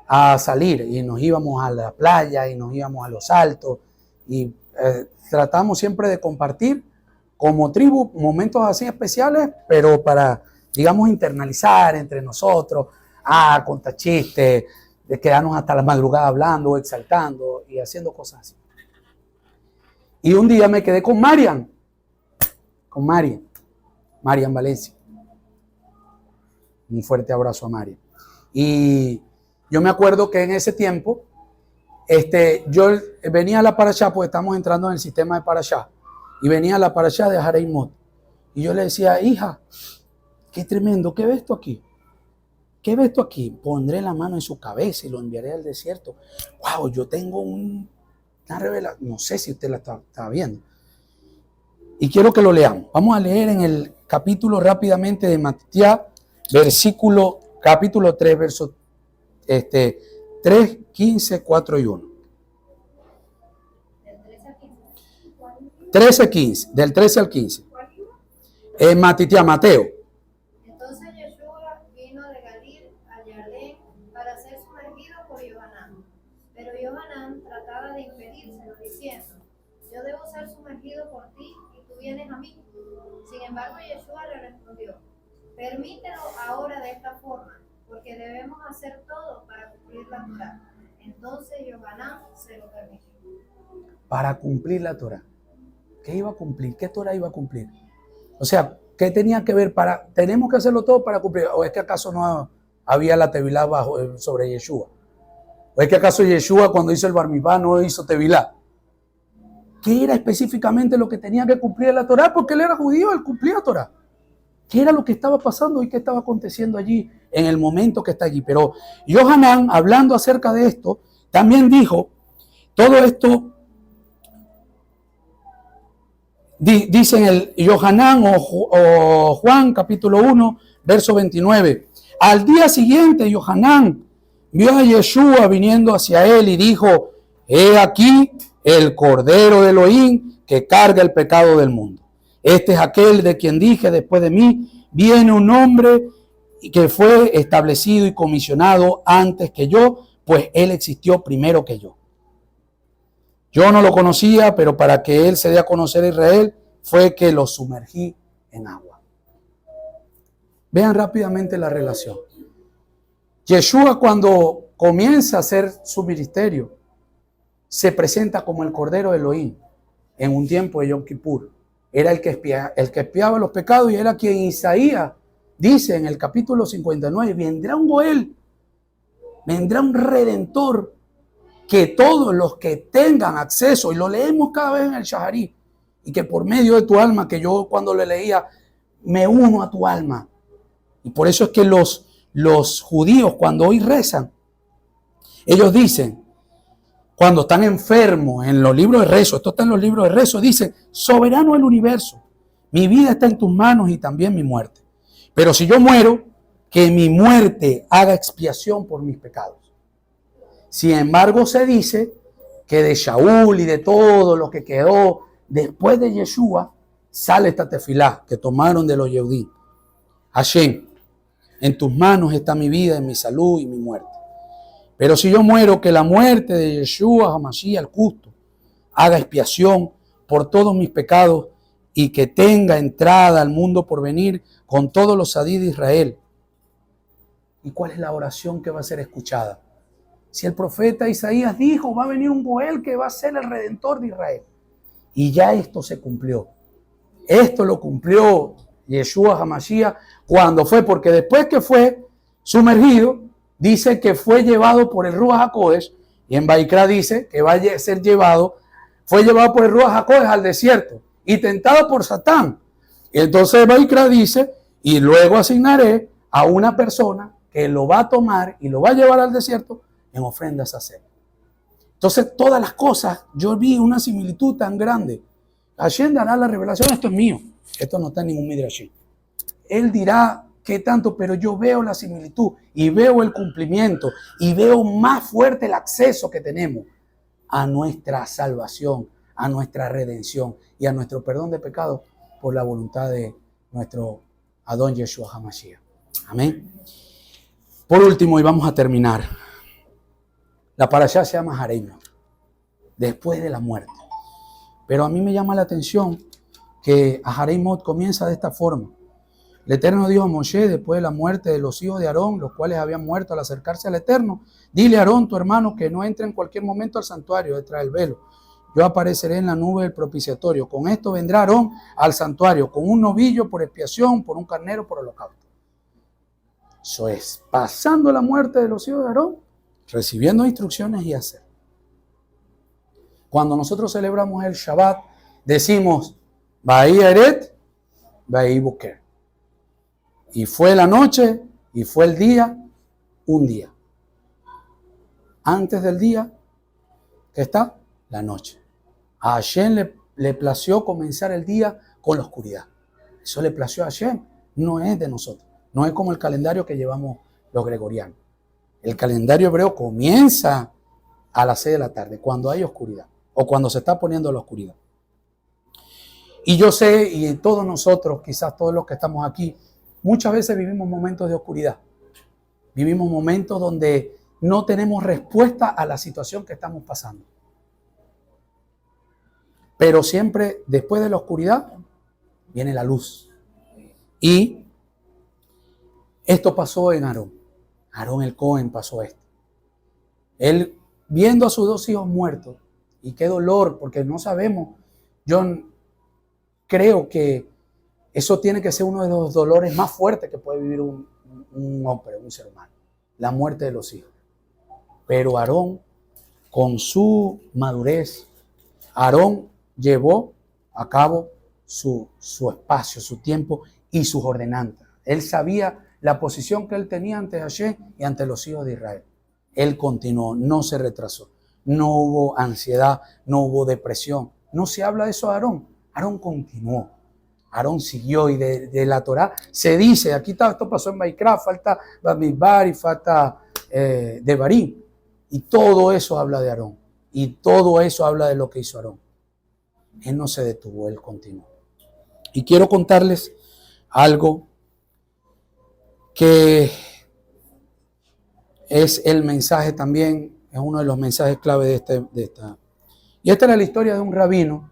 a salir y nos íbamos a la playa y nos íbamos a los altos y tratamos siempre de compartir como tribu momentos así especiales, pero para, digamos, internalizar entre nosotros, contar chistes, de quedarnos hasta la madrugada hablando, exaltando y haciendo cosas así. Y un día me quedé con Marian Valencia. Un fuerte abrazo a Marian. Y yo me acuerdo que en ese tiempo, yo venía a la parashá, pues estamos entrando en el sistema de parashá, y venía a la parashá de Jareimot. Y yo le decía, hija, qué tremendo, ¿qué ves tú aquí? ¿Qué ves tú aquí? Pondré la mano en su cabeza y lo enviaré al desierto. Wow, yo tengo una revelación. No sé si usted la está viendo. Y quiero que lo leamos. Vamos a leer en el capítulo rápidamente de Matías, capítulo 3, versos 3, 15, 4 y 1. Del 13 al 15. Mateo. Entonces Yeshua vino de Galil a Jardín para ser sumergido por Yohanan. Pero Yohanan trataba de impedírselo, diciendo, yo debo ser sumergido por ti y tú vienes a mí. Sin embargo, Yeshua le respondió, permítelo ahora de esta forma, porque debemos hacer todo para cumplir la Torá. Entonces Yohanan se lo permitió. Para cumplir la Torá. ¿Qué iba a cumplir? ¿Qué Torá iba a cumplir? O sea, ¿qué tenía que ver tenemos que hacerlo todo para cumplir? ¿O es que acaso no había la tevilá sobre Yeshua? ¿O es que acaso Yeshua cuando hizo el bar mitzvah no hizo tevilá? ¿Qué era específicamente lo que tenía que cumplir la Torá? Porque él era judío, él cumplía la Torá. ¿Qué era lo que estaba pasando y qué estaba aconteciendo allí en el momento que está allí? Pero Yohanan, hablando acerca de esto, también dijo, todo esto, dice en el Yohanan o Juan capítulo 1, verso 29. Al día siguiente, Yohanan vio a Yeshua viniendo hacia él y dijo, he aquí el Cordero de Elohim que carga el pecado del mundo. Este es aquel de quien dije, después de mí viene un hombre que fue establecido y comisionado antes que yo, pues él existió primero que yo. Yo no lo conocía, pero para que él se dé a conocer a Israel, fue que lo sumergí en agua. Vean rápidamente la relación. Yeshua, cuando comienza a hacer su ministerio, se presenta como el Cordero de Elohim en un tiempo de Yom Kippur. Era el que expiaba los pecados y era quien Isaías dice en el capítulo 59, vendrá un Goel, vendrá un Redentor, que todos los que tengan acceso, y lo leemos cada vez en el Shaharí, y que por medio de tu alma, que yo cuando le leía, me uno a tu alma. Y por eso es que los judíos cuando hoy rezan, ellos dicen, cuando están enfermos en los libros de rezo, esto está en los libros de rezo, dicen, soberano del universo, mi vida está en tus manos y también mi muerte. Pero si yo muero, que mi muerte haga expiación por mis pecados. Sin embargo, se dice que de Shaul y de todo lo que quedó después de Yeshua, sale esta tefilá que tomaron de los Yehudí. Hashem, en tus manos está mi vida, en mi salud y mi muerte. Pero si yo muero, que la muerte de Yeshua HaMashiach, el justo, haga expiación por todos mis pecados y que tenga entrada al mundo por venir con todos los sadí de Israel. ¿Y cuál es la oración que va a ser escuchada? Si el profeta Isaías dijo, va a venir un Goel que va a ser el redentor de Israel. Y ya esto se cumplió. Esto lo cumplió Yeshua HaMashiach cuando fue, porque después que fue sumergido, dice que fue llevado por el Ruach HaKodesh, y en Vaikra dice que va a ser llevado, fue llevado por el Ruach HaKodesh al desierto y tentado por Satán. Y entonces Vaikra dice, y luego asignaré a una persona que lo va a tomar y lo va a llevar al desierto en ofrendas a hacer. Entonces todas las cosas, yo vi una similitud tan grande. Hashem dará la revelación, esto es mío, esto no está en ningún midrashim. Él dirá qué tanto, pero yo veo la similitud y veo el cumplimiento y veo más fuerte el acceso que tenemos a nuestra salvación, a nuestra redención y a nuestro perdón de pecados por la voluntad de nuestro Adón Yeshua HaMashiach. Amén. Por último, y vamos a terminar, la parashá se llama Harei, después de la muerte. Pero a mí me llama la atención que Harei Mot comienza de esta forma. El Eterno dijo a Moshe, después de la muerte de los hijos de Aarón, los cuales habían muerto al acercarse al Eterno, dile a Aarón, tu hermano, que no entre en cualquier momento al santuario detrás del velo. Yo apareceré en la nube del propiciatorio. Con esto vendrá Aarón al santuario, con un novillo por expiación, por un carnero por holocausto. Eso es, pasando la muerte de los hijos de Aarón, recibiendo instrucciones y hacer. Cuando nosotros celebramos el Shabbat, decimos, Bahí Eret, Bahí Boker. Y fue la noche, y fue el día, un día. Antes del día, ¿qué está? La noche. A Hashem le plació comenzar el día con la oscuridad. Eso le plació a Hashem, no es de nosotros. No es como el calendario que llevamos los gregorianos. El calendario hebreo comienza a las 6 de la tarde, cuando hay oscuridad, o cuando se está poniendo la oscuridad. Y yo sé, y todos nosotros, quizás todos los que estamos aquí, muchas veces vivimos momentos de oscuridad. Vivimos momentos donde no tenemos respuesta a la situación que estamos pasando. Pero siempre después de la oscuridad viene la luz. Y esto pasó en Aarón. Aarón el Cohen pasó esto. Él viendo a sus 2 hijos muertos, y qué dolor, porque no sabemos, yo creo que eso tiene que ser uno de los dolores más fuertes que puede vivir un hombre, un ser humano, la muerte de los hijos. Pero Aarón, con su madurez, Aarón llevó a cabo su espacio, su tiempo y sus ordenanzas. Él sabía la posición que él tenía ante Hashem y ante los hijos de Israel. Él continuó, no se retrasó. No hubo ansiedad, no hubo depresión. No se habla de eso a Aarón. Aarón continuó. Aarón siguió y de la Torá se dice, aquí está, esto pasó en Vaikra, falta Bamidbar y falta Devarim. Y todo eso habla de Aarón. Y todo eso habla de lo que hizo Aarón. Él no se detuvo, él continuó. Y quiero contarles algo que es el mensaje también, es uno de los mensajes clave de esta. Y esta era la historia de un rabino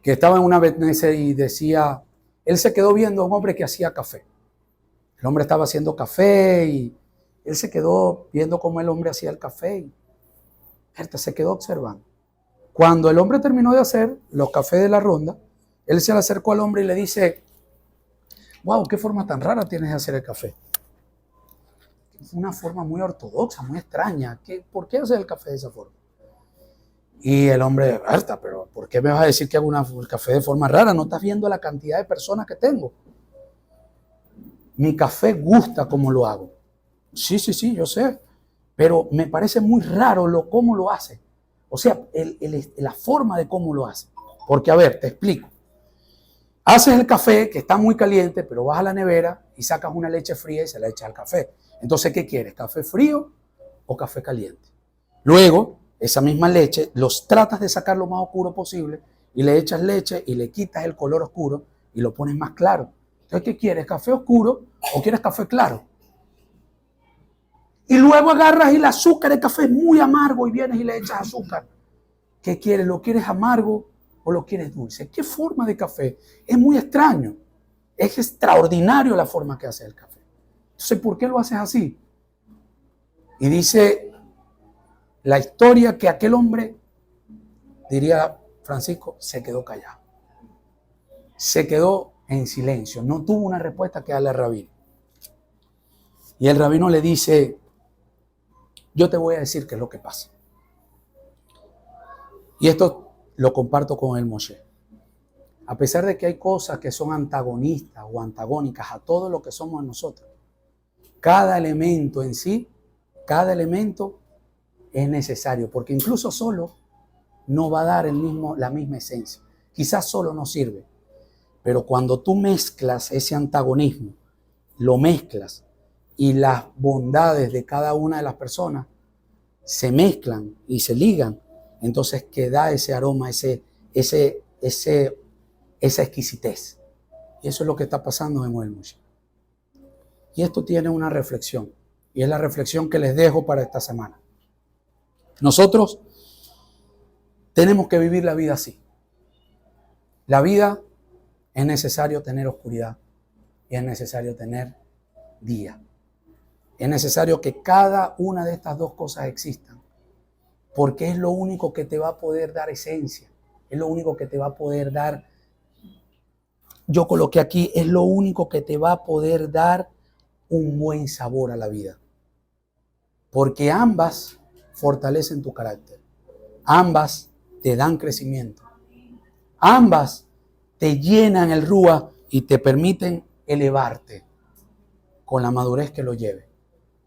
que estaba en una Betnese y decía, él se quedó viendo a un hombre que hacía café. El hombre estaba haciendo café y él se quedó viendo cómo el hombre hacía el café y se quedó observando. Cuando el hombre terminó de hacer los cafés de la ronda, él se le acercó al hombre y le dice, wow, qué forma tan rara tienes de hacer el café. Es una forma muy ortodoxa, muy extraña. ¿Por qué haces el café de esa forma? Y el hombre, Berta, pero ¿por qué me vas a decir que hago el café de forma rara? ¿No estás viendo la cantidad de personas que tengo? Mi café gusta como lo hago. Sí, yo sé. Pero me parece muy raro cómo lo hace. O sea, la forma de cómo lo hace. Porque, a ver, te explico. Haces el café que está muy caliente, pero vas a la nevera y sacas una leche fría y se la echas al café. Entonces, ¿qué quieres? ¿Café frío o café caliente? Luego, esa misma leche los tratas de sacar lo más oscuro posible y le echas leche y le quitas el color oscuro y lo pones más claro. Entonces, ¿qué quieres? ¿Café oscuro o quieres café claro? Y luego agarras y el azúcar, el café es muy amargo y vienes y le echas azúcar. ¿Qué quieres? ¿Lo quieres amargo o lo quieres dulce? ¿Qué forma de café? Es muy extraño. Es extraordinario la forma que hace el café. Entonces, ¿por qué lo haces así? Y dice la historia que aquel hombre, diría Francisco, se quedó callado. Se quedó en silencio. No tuvo una respuesta que darle al rabino. Y el rabino le dice, yo te voy a decir qué es lo que pasa. Y esto lo comparto con el Moshe. A pesar de que hay cosas que son antagonistas o antagónicas a todo lo que somos nosotros, cada elemento en sí, cada elemento es necesario, porque incluso solo no va a dar la misma esencia. Quizás solo no sirve, pero cuando tú mezclas ese antagonismo, lo mezclas y las bondades de cada una de las personas se mezclan y se ligan, entonces queda ese aroma, esa exquisitez. Y eso es lo que está pasando en el Moshe. Y esto tiene una reflexión, y es la reflexión que les dejo para esta semana. Nosotros tenemos que vivir la vida así. La vida es necesario tener oscuridad y es necesario tener día. Es necesario que cada una de estas dos cosas existan, porque es lo único que te va a poder dar esencia, es lo único que te va a poder dar, yo coloqué aquí, es lo único que te va a poder dar un buen sabor a la vida. Porque ambas fortalecen tu carácter, ambas te dan crecimiento, ambas te llenan el rúa y te permiten elevarte con la madurez que lo lleve.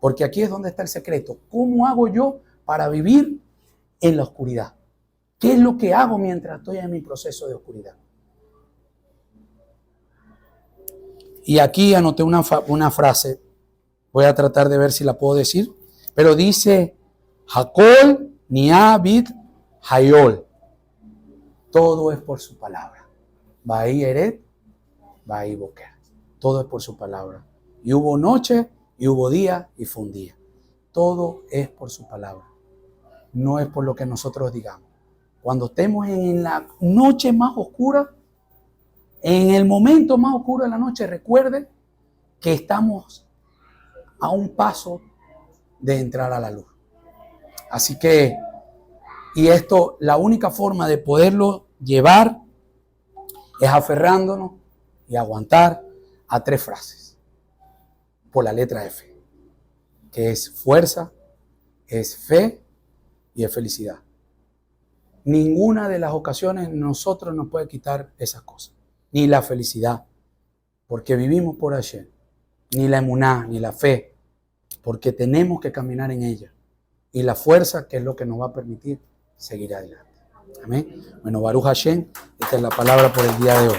Porque aquí es donde está el secreto. ¿Cómo hago yo para vivir en la oscuridad? ¿Qué es lo que hago mientras estoy en mi proceso de oscuridad? Y aquí anoté una frase. Voy a tratar de ver si la puedo decir. Pero dice, Hakol niabid hayol. Todo es por su palabra. Bahí eret, bahí boker. Todo es por su palabra. Y hubo noche, y hubo día, y fue un día. Todo es por su palabra. No es por lo que nosotros digamos. Cuando estemos en la noche más oscura, en el momento más oscuro de la noche, recuerde que estamos a un paso de entrar a la luz. Así que, y esto, la única forma de poderlo llevar es aferrándonos y aguantar a 3 frases por la letra F, que es fuerza, es fe y es felicidad. Ninguna de las ocasiones nosotros nos puede quitar esas cosas, ni la felicidad, porque vivimos por Hashem, ni la emuná, ni la fe, porque tenemos que caminar en ella, y la fuerza, que es lo que nos va a permitir seguir adelante. Amén. Bueno, Baruch Hashem, esta es la palabra por el día de hoy.